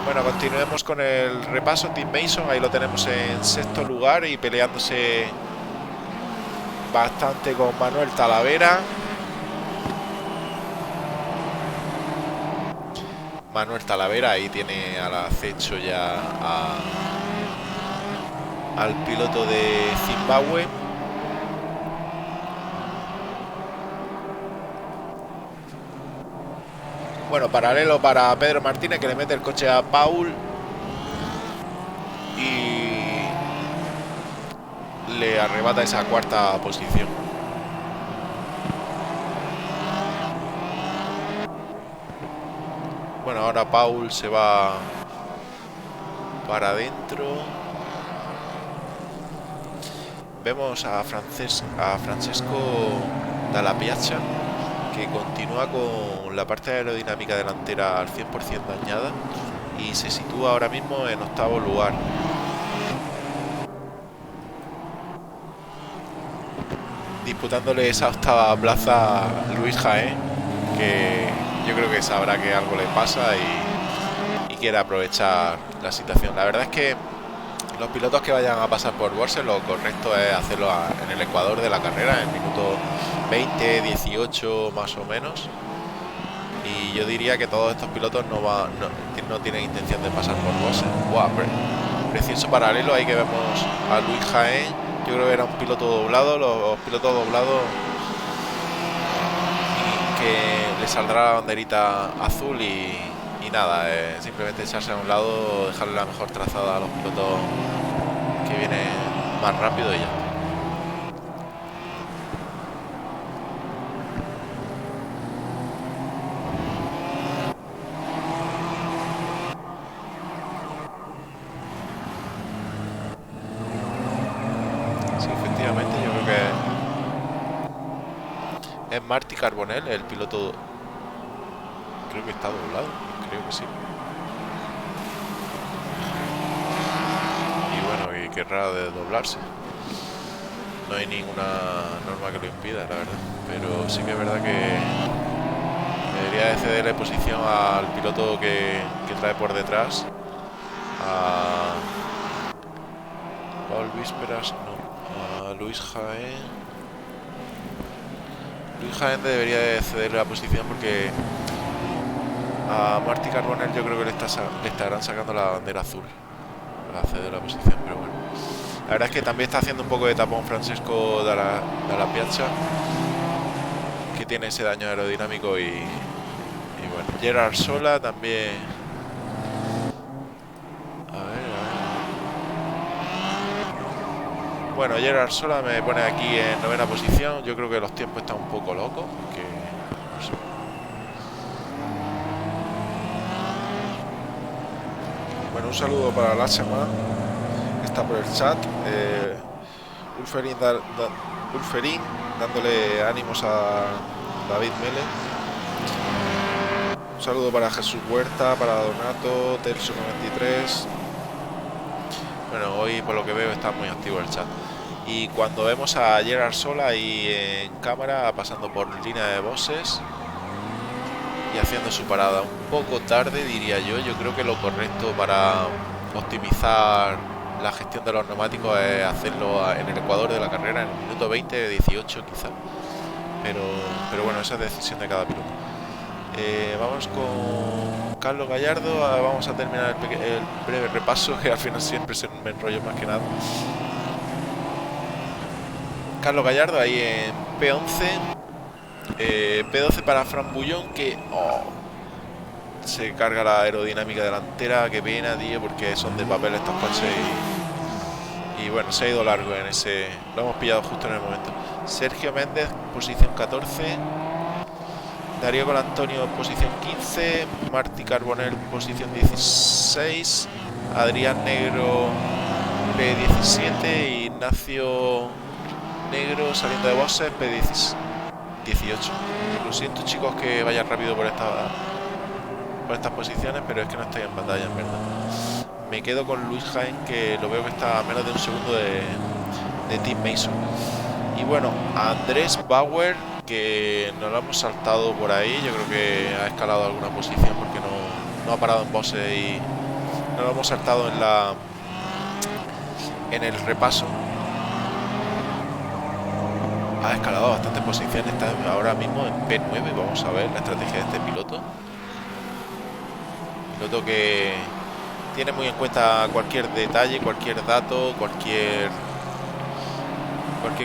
Speaker 1: Bueno, continuemos con el repaso. Tim Mason, ahí lo tenemos en sexto lugar y peleándose bastante con Manuel Talavera. Manuel Talavera ahí tiene al acecho ya al piloto de Zimbabue. Bueno, paralelo para Pedro Martínez, que le mete el coche a Paul y le arrebata esa cuarta posición. Bueno, ahora Paul se va para adentro. Vemos a Francesco Dalla Piazza, que continúa con la parte aerodinámica delantera al 100% dañada y se sitúa ahora mismo en octavo lugar. Disputándole esa octava plaza Luis Jaén, que yo creo que sabrá que algo le pasa y quiere aprovechar la situación. La verdad es que los pilotos que vayan a pasar por Borsel, lo correcto es hacerlo en el ecuador de la carrera, en minuto 20, 18 más o menos. Y yo diría que todos estos pilotos no tienen intención de pasar por Borsel. Wow, precioso paralelo, ahí que vemos a Luis Jaén. Yo creo que era un piloto doblado, los pilotos doblados que le saldrá la banderita azul y nada, simplemente echarse a un lado, dejarle la mejor trazada a los pilotos que vienen más rápido y ya. Sí, efectivamente, yo creo que es Martí Carbonell, el piloto. Creo que está doblado, creo que sí. Y bueno, y querrá de doblarse. No hay ninguna norma que lo impida, la verdad. Pero sí que es verdad que debería de cederle posición al piloto que trae por detrás. A Paul Vísperas, no. A Luis Jaén. Luis Jaén debería de cederle la posición porque a Martí Carbonell yo creo que le estarán sacando la bandera azul para ceder la posición, pero bueno. La verdad es que también está haciendo un poco de tapón Francesco Dalla Piazza, que tiene ese daño aerodinámico y bueno. Gerard Sola también Bueno, Gerard Sola me pone aquí en 9ª posición. Yo creo que los tiempos están un poco locos, porque no sé.
Speaker 2: Bueno, un saludo para Lachema, que está por el chat. Ulferín dándole ánimos a David Mele. Un saludo para Jesús Huerta, para Donato, Telso93.
Speaker 1: Bueno, hoy por lo que veo está muy activo el chat. Y cuando vemos a Gerard Sola ahí en cámara pasando por línea de boxes y haciendo su parada un poco tarde, diría yo. Yo creo que lo correcto para optimizar la gestión de los neumáticos es hacerlo en el ecuador de la carrera, en el minuto 20, 18 quizá. Pero bueno, esa es decisión de cada piloto. Vamos con Carlos Gallardo. Vamos a terminar el breve repaso, que al final siempre me enrollo más que nada. Carlos Gallardo ahí en P11. P12 para Fran Bullón, que se carga la aerodinámica delantera. Qué pena, tío, porque son de papel estos coches y bueno, se ha ido largo en ese. Lo hemos pillado justo en el momento. Sergio Méndez, posición 14. Darío Colantonio, posición 15. Martí Carbonell, posición 16. Adrián Negro, P17. Ignacio Negro, saliendo de boxes, P18. Lo siento, chicos, que vayan rápido por estas posiciones, pero es que no estoy en batalla, en verdad. Me quedo con Luis Jaén, que lo veo que está a menos de un segundo de Team Mason. Y bueno, Andrés Bauer, que nos lo hemos saltado por ahí. Yo creo que ha escalado alguna posición porque no ha parado en boxes y nos lo hemos saltado en el repaso. Ha escalado bastantes posiciones, está ahora mismo en P9. Vamos a ver la estrategia de este piloto. Piloto que tiene muy en cuenta cualquier detalle, cualquier dato, cualquier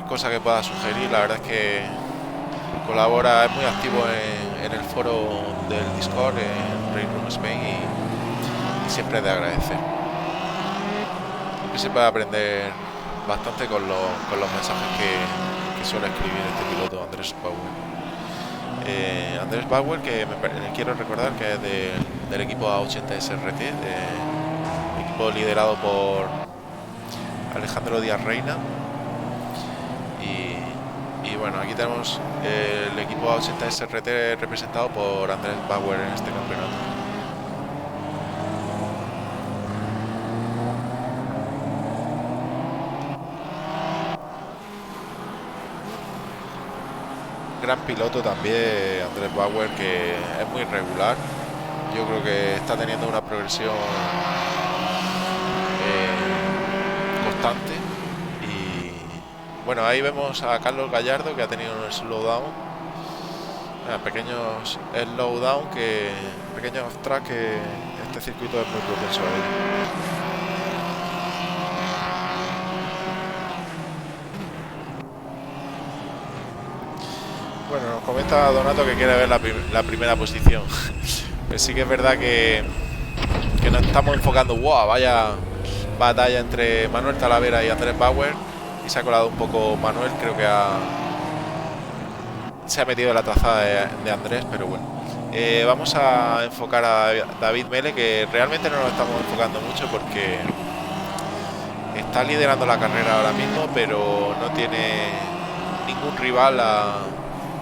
Speaker 1: cosa que pueda sugerir. La verdad es que colabora, es muy activo en el foro del Discord, en Race Room Spain, y siempre es de agradecer. Y se puede aprender bastante con los mensajes que suele escribir este piloto, Andrés Bauer. Andrés Bauer, que quiero recordar que es del equipo A80 SRT, equipo liderado por Alejandro Díaz Reina. Y bueno, aquí tenemos el equipo A80 SRT representado por Andrés Bauer en este campeonato. Gran piloto también Andrés Bauer, que es muy regular. Yo creo que está teniendo una progresión constante. Bueno, ahí vemos a Carlos Gallardo, que ha tenido un slowdown, pequeños slowdown, pequeños off-track, que este circuito es muy propenso a ello. Bueno, nos comenta Donato que quiere ver la primera posición. Pues sí que es verdad que nos estamos enfocando. ¡Wow! Vaya batalla entre Manuel Talavera y Andrés Bauer. Y se ha colado un poco Manuel, creo que se ha metido en la trazada de Andrés, pero bueno. Vamos a enfocar a David Mele, que realmente no nos estamos enfocando mucho porque está liderando la carrera ahora mismo, pero no tiene ningún rival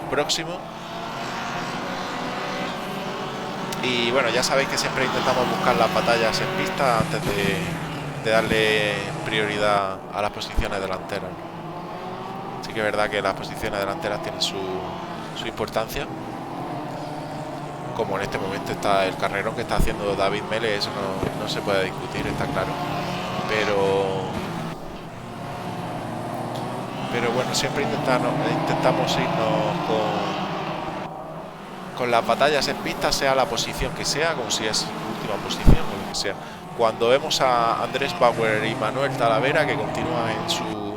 Speaker 1: próximo. Y bueno, ya sabéis que siempre intentamos buscar las batallas en pista antes de darle prioridad a las posiciones delanteras. Sí que es verdad que las posiciones delanteras tienen su importancia, como en este momento está el carrerón que está haciendo David Mele. Eso no se puede discutir, está claro, pero bueno, siempre intentamos irnos con las batallas en pista, sea la posición que sea, como si es última posición o lo que sea. Cuando vemos a Andrés Bauer y Manuel Talavera, que continúan en su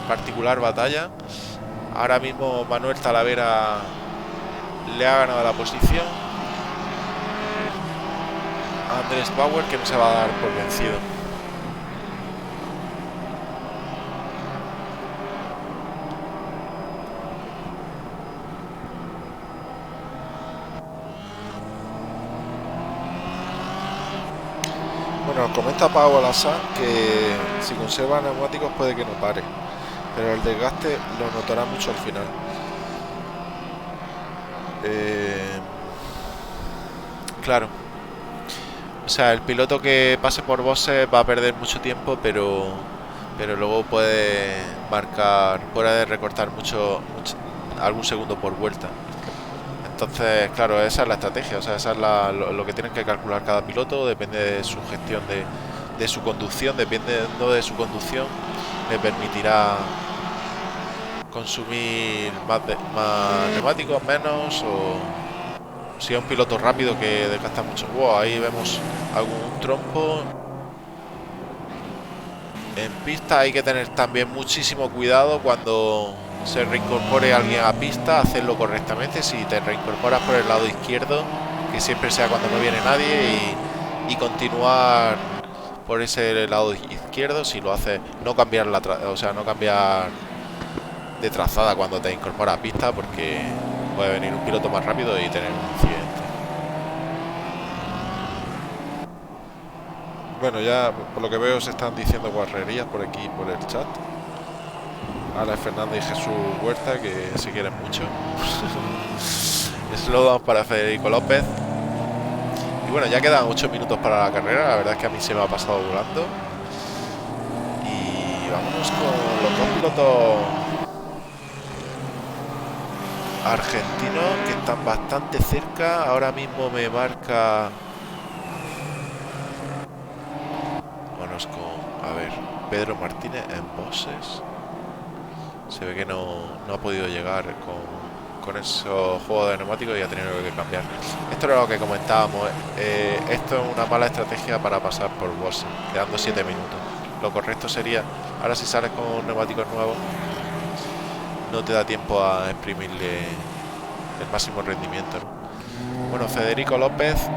Speaker 1: particular batalla, ahora mismo Manuel Talavera le ha ganado la posición a Andrés Bauer, que no se va a dar por vencido.
Speaker 2: Bueno, comenta Pau Alasán que si conserva neumáticos puede que no pare, pero el desgaste lo notará mucho al final.
Speaker 1: Claro. O sea, el piloto que pase por boxes va a perder mucho tiempo, pero luego puede marcar, puede recortar algún segundo por vuelta. Entonces, claro, esa es la estrategia, o sea, esa es lo que tienen que calcular cada piloto, depende de su gestión de su conducción, dependiendo de su conducción, le permitirá consumir más neumáticos, menos, o si es un piloto rápido que desgasta mucho. Wow, ahí vemos algún trompo. En pista hay que tener también muchísimo cuidado cuando se reincorpore alguien a pista, hacerlo correctamente. Si te reincorporas por el lado izquierdo, que siempre sea cuando no viene nadie, y continuar por ese lado izquierdo. Si lo haces, no cambiar no cambiar de trazada cuando te incorporas a pista, porque puede venir un piloto más rápido y tener un accidente.
Speaker 2: Bueno, ya por lo que veo se están diciendo guarrerías por aquí, por el chat. Alex Fernández y Jesús Huerta, que se quieren mucho.
Speaker 1: Eslogan para Federico López. Y bueno, ya quedan 8 minutos para la carrera. La verdad es que a mí se me ha pasado volando. Y vámonos con los dos pilotos argentinos que están bastante cerca. Ahora mismo me marca... Vámonos con, a ver, Pedro Martínez en boxes. Se ve que no ha podido llegar con esos juegos de neumáticos y ha tenido que cambiar. Esto era lo que comentábamos. Esto es una mala estrategia para pasar por boxes, quedando 7 minutos. Lo correcto sería, ahora si sales con neumáticos nuevos, no te da tiempo a exprimirle el máximo rendimiento, ¿no? Bueno, Federico López.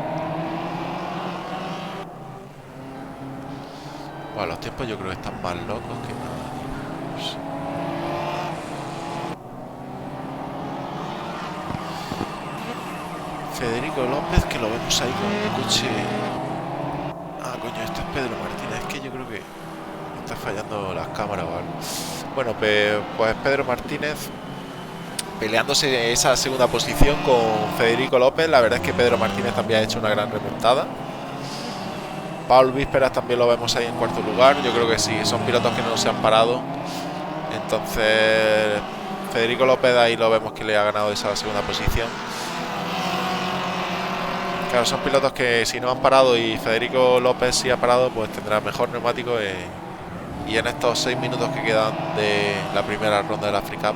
Speaker 1: Bueno, los tiempos yo creo que están más locos que nada. Federico López, que lo vemos ahí con el coche. Ah, coño, este es Pedro Martínez. Es que yo creo que está fallando las cámaras o algo. Bueno, pues Pedro Martínez peleándose esa segunda posición con Federico López. La verdad es que Pedro Martínez también ha hecho una gran remontada. Paul Vísperas también lo vemos ahí en cuarto lugar. Yo creo que sí, son pilotos que no se han parado. Entonces Federico López ahí lo vemos que le ha ganado esa segunda posición. Claro, son pilotos que si no han parado y Federico López sí ha parado, pues tendrá mejor neumático, y en estos 6 minutos que quedan de la primera ronda de la Free Cup,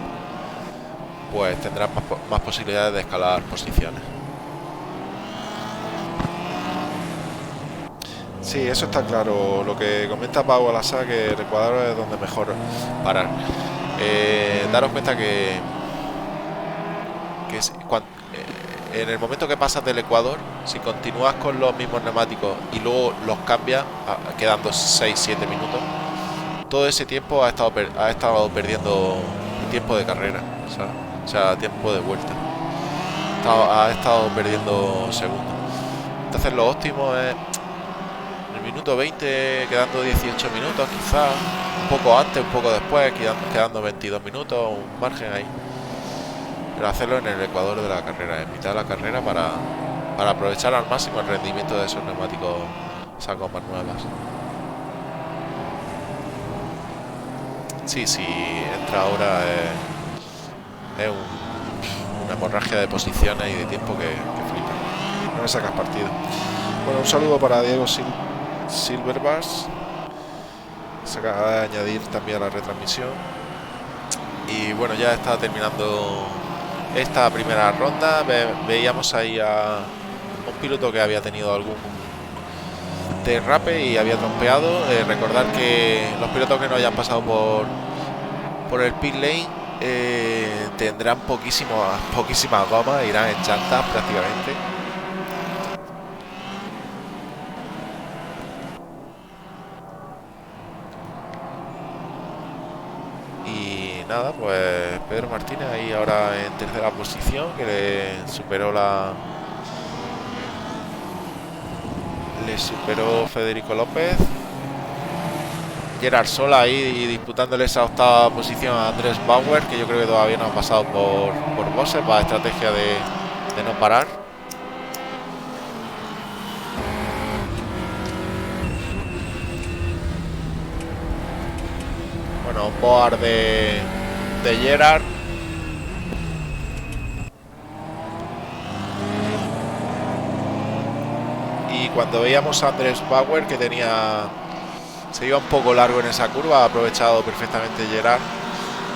Speaker 1: pues tendrán más posibilidades de escalar posiciones.
Speaker 2: Sí, eso está claro. Lo que comenta Pau Alasá, que el Ecuador es donde mejor parar.
Speaker 1: Daros cuenta que en el momento que pasas del Ecuador, si continúas con los mismos neumáticos y luego los cambias, quedando 6-7 minutos, todo ese tiempo ha estado perdiendo tiempo de carrera, ¿sabes? O sea, tiempo de vuelta. Ha estado perdiendo segundos. Entonces lo óptimo es en el minuto 20, quedando 18 minutos quizás, un poco antes, un poco después, quedando 22 minutos, un margen ahí. Pero hacerlo en el Ecuador de la carrera, en mitad de la carrera, para aprovechar al máximo el rendimiento de esos neumáticos, esas gomas nuevas. Sí, entra ahora es una hemorragia de posiciones y de tiempo que flipa.
Speaker 2: No le sacas partido. Bueno, un saludo para Diego Silverbars. Se acaba de añadir también a la retransmisión.
Speaker 1: Y bueno, ya está terminando esta primera ronda. Veíamos ahí a un piloto que había tenido algún derrape y había trompeado. Recordar que los pilotos que no hayan pasado por el pit lane tendrán poquísimas gomas, irán en llantas prácticamente. Y nada, pues Pedro Martínez ahí ahora en tercera posición, que le superó Le superó Federico López. Gerard Sola ahí disputándole esa octava posición a Andrés Bauer, que yo creo que todavía no ha pasado por bosses. Va a estrategia de no parar. Bueno, un board de Gerard. Y cuando veíamos a Andrés Bauer, que se iba un poco largo en esa curva, ha aprovechado perfectamente Gerard.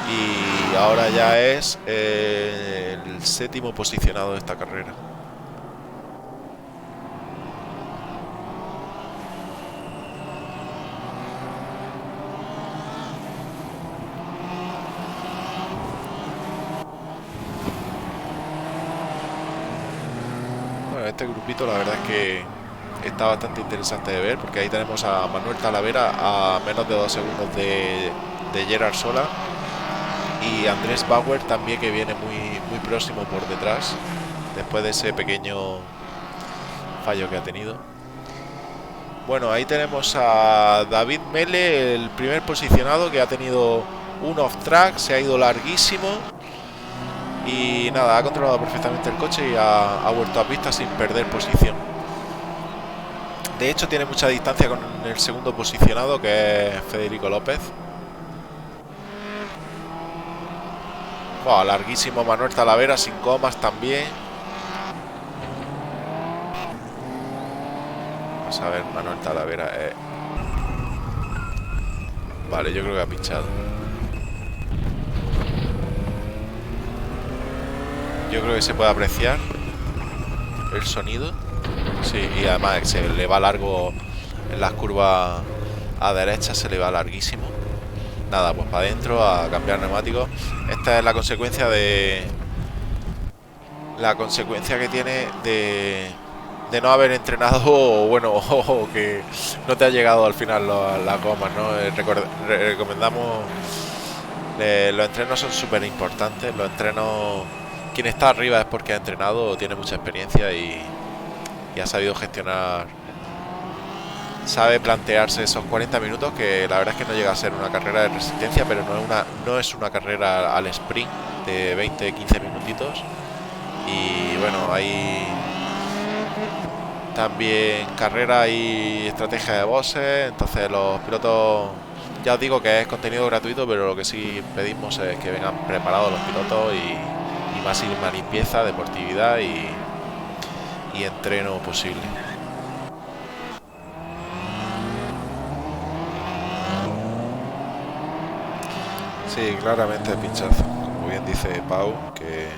Speaker 1: Y ahora ya es el séptimo posicionado de esta carrera. Bueno, este grupito la verdad es que está bastante interesante de ver, porque ahí tenemos a Manuel Talavera a menos de 2 segundos de Gerard Sola, y Andrés Bauer también, que viene muy próximo por detrás después de ese pequeño fallo que ha tenido. Bueno, ahí tenemos a David Mele, el primer posicionado, que ha tenido un off-track, se ha ido larguísimo y nada, ha controlado perfectamente el coche y ha vuelto a pista sin perder posición. De hecho, tiene mucha distancia con el segundo posicionado, que es Federico López. Wow, larguísimo Manuel Talavera, sin comas también. Vamos a ver, Manuel Talavera. Vale, yo creo que ha pinchado. Yo creo que se puede apreciar el sonido. Sí, y además se le va largo en las curvas a derecha, se le va larguísimo. Nada, pues para adentro a cambiar neumáticos. Esta es la consecuencia que tiene de no haber entrenado, o bueno, o que no te ha llegado al final las gomas, ¿no? Recomendamos, los entrenos son súper importantes. Los entrenos, quien está arriba es porque ha entrenado, tiene mucha experiencia y ha sabido gestionar, sabe plantearse esos 40 minutos, que la verdad es que no llega a ser una carrera de resistencia, pero no es una carrera al sprint de 20-15 minutitos. Y bueno, hay también carrera y estrategia de bosses. Entonces los pilotos, ya os digo que es contenido gratuito, pero lo que sí pedimos es que vengan preparados los pilotos y máxima limpieza, deportividad y entreno posible.
Speaker 2: Sí, claramente el pinchazo, como bien dice Pau, que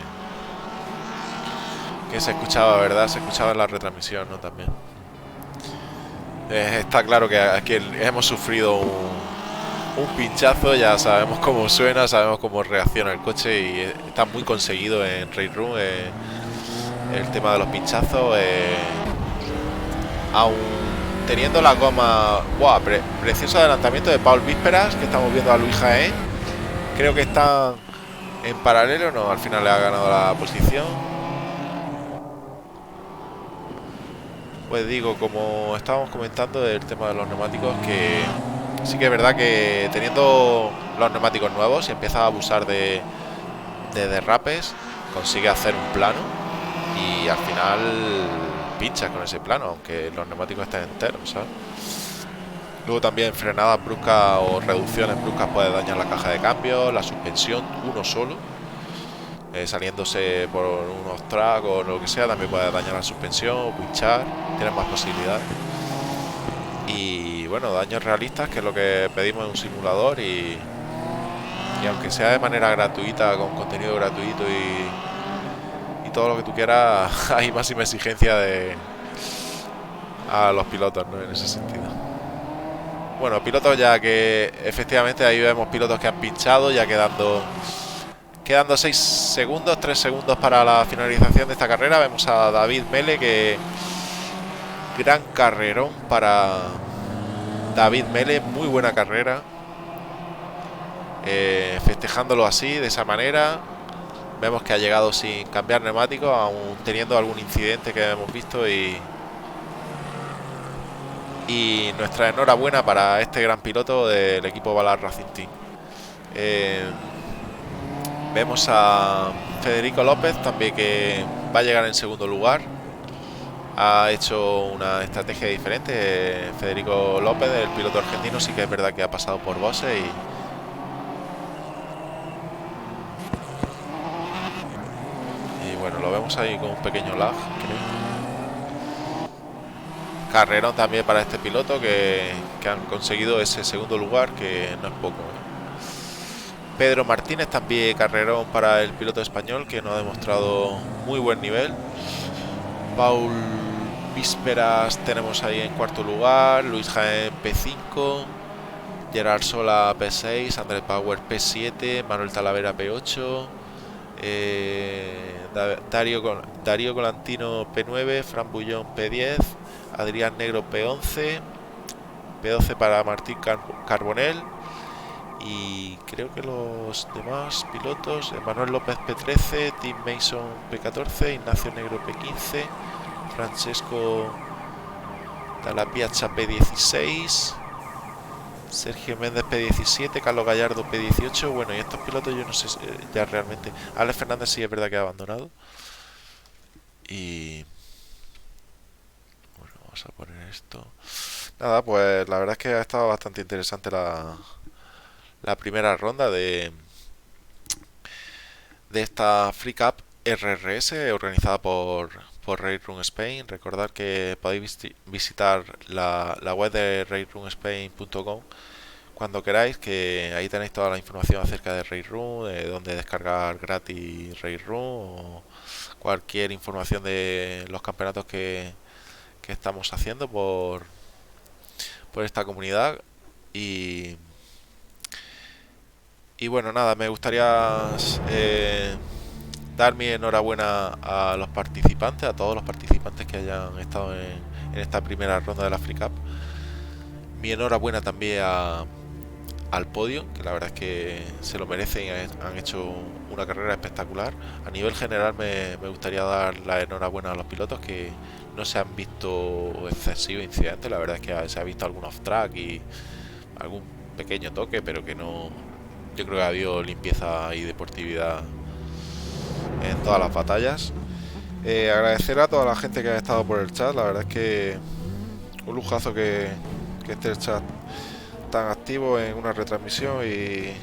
Speaker 1: se escuchaba, ¿verdad? Se escuchaba en la retransmisión, ¿no? También. Está claro que aquí hemos sufrido un pinchazo, ya sabemos cómo suena, sabemos cómo reacciona el coche, y está muy conseguido en Race Room el tema de los pinchazos. Aún teniendo la goma, wow, precioso adelantamiento de Paul Vísperas, que estamos viendo a Luis Jaén. Creo que están en paralelo, no, al final le ha ganado la posición. Pues digo, como estábamos comentando del tema de los neumáticos, que sí que es verdad que teniendo los neumáticos nuevos y empieza a abusar de derrapes, consigue hacer un plano y al final pinchas con ese plano, aunque los neumáticos estén enteros, ¿sabes? Luego también frenadas bruscas o reducciones bruscas puede dañar la caja de cambio, la suspensión, uno solo. Saliéndose por unos tracks o lo que sea, también puede dañar la suspensión o pinchar, tienes más posibilidades. Y bueno, daños realistas, que es lo que pedimos en un simulador, y aunque sea de manera gratuita, con contenido gratuito y todo lo que tú quieras, hay máxima exigencia a los pilotos, ¿no? En ese sentido. Bueno, pilotos ya que efectivamente ahí vemos pilotos que han pinchado, ya quedando 6 segundos, 3 segundos para la finalización de esta carrera. Vemos a David Mele, que gran carrerón para David Mele, muy buena carrera, festejándolo así, de esa manera. Vemos que ha llegado sin cambiar neumáticos, aún teniendo algún incidente que hemos visto, y Y nuestra enhorabuena para este gran piloto del equipo Ballard Racing Team. Vemos a Federico López también, que va a llegar en segundo lugar. Ha hecho una estrategia diferente. Federico López, el piloto argentino, sí que es verdad que ha pasado por boxes y bueno, lo vemos ahí con un pequeño lag, creo. Carrerón también para este piloto, que han conseguido ese segundo lugar, que no es poco, ¿eh? Pedro Martínez también carrerón para el piloto español, que nos ha demostrado muy buen nivel. Paul Vísperas tenemos ahí en cuarto lugar, Luis Jaén P5, Gerard Sola P6, Andrés Power P7, Manuel Talavera P8, Darío Colantino P9, Fran Bullón P10, Adrián Negro P11, P12 para Martín Carbonell. Y creo que los demás pilotos: Manuel López P13, Tim Mason P14, Ignacio Negro P15, Francesco Dalla Piazza P16, Sergio Méndez P17, Carlos Gallardo P18. Bueno, y estos pilotos yo no sé ya realmente. Alex Fernández sí es verdad que ha abandonado. Y bueno, vamos a poner esto. Nada, pues la verdad es que ha estado bastante interesante la primera ronda de esta Free Cup RRS organizada por Race Room Spain. Recordad que podéis visitar la web de racerumspain.com cuando queráis, que ahí tenéis toda la información acerca de Race Room, de dónde descargar gratis Race Room, o cualquier información de los campeonatos que estamos haciendo por esta comunidad. Y bueno, nada, me gustaría dar mi enhorabuena a los participantes, a todos los participantes que hayan estado en esta primera ronda de la Free Cup. Mi enhorabuena también al podio, que la verdad es que se lo merecen y han hecho una carrera espectacular. A nivel general me gustaría dar la enhorabuena a los pilotos, que no se han visto excesivos incidentes. La verdad es que se ha visto algún off-track y algún pequeño toque, pero que no... Yo creo que ha habido limpieza y deportividad en todas las batallas. Agradecer a toda la gente que ha estado por el chat. La verdad es que un lujazo que esté el chat tan activo en una retransmisión, y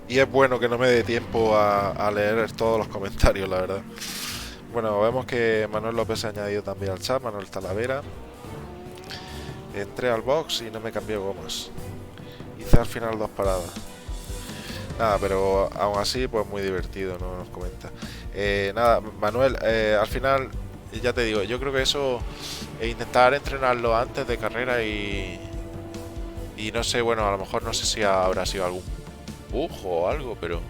Speaker 1: es bueno que no me dé tiempo a leer todos los comentarios, la verdad. Bueno, vemos que Manuel López se ha añadido también al chat, Manuel Talavera. Entré al box y no me cambié gomas. Hice al final 2 paradas. Nada, pero aún así, pues muy divertido, ¿no? Nos comenta. Nada, Manuel, al final, ya te digo, yo creo que eso, intentar entrenarlo antes de carrera y no sé, bueno, a lo mejor no sé si habrá sido algún bug o algo, pero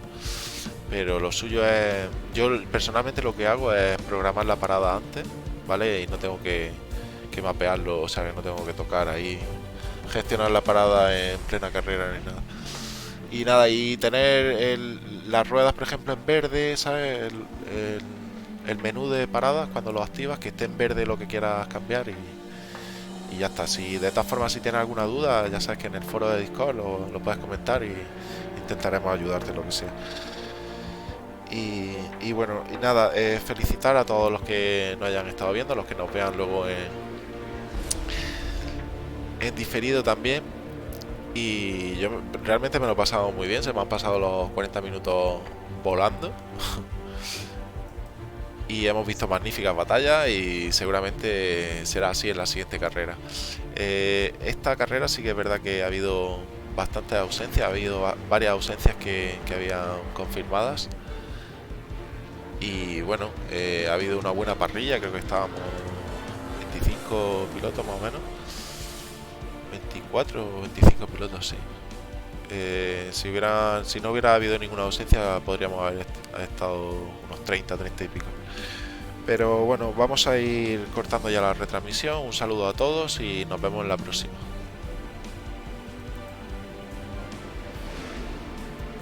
Speaker 1: lo suyo es, yo personalmente lo que hago es programar la parada antes, ¿vale? Y no tengo que mapearlo, o sea, que no tengo que tocar ahí, gestionar la parada en plena carrera ni nada. Y nada, y tener las ruedas, por ejemplo, en verde, ¿sabes? El menú de paradas, cuando lo activas, que esté en verde lo que quieras cambiar, y ya está. Si de todas formas, si tienes alguna duda, ya sabes que en el foro de Discord lo puedes comentar y intentaremos ayudarte lo que sea. Y bueno, y nada, felicitar a todos los que nos hayan estado viendo, los que nos vean luego en diferido también. Y yo realmente me lo he pasado muy bien, se me han pasado los 40 minutos volando. Y hemos visto magníficas batallas y seguramente será así en la siguiente carrera. Esta carrera sí que es verdad que ha habido bastantes ausencias, ha habido varias ausencias que habían confirmadas. Y bueno, ha habido una buena parrilla, creo que estábamos 25 pilotos más o menos. 24 o 25 pilotos, sí. Si no hubiera habido ninguna ausencia, podríamos haber estado unos 30 y pico. Pero bueno, vamos a ir cortando ya la retransmisión. Un saludo a todos y nos vemos en la próxima.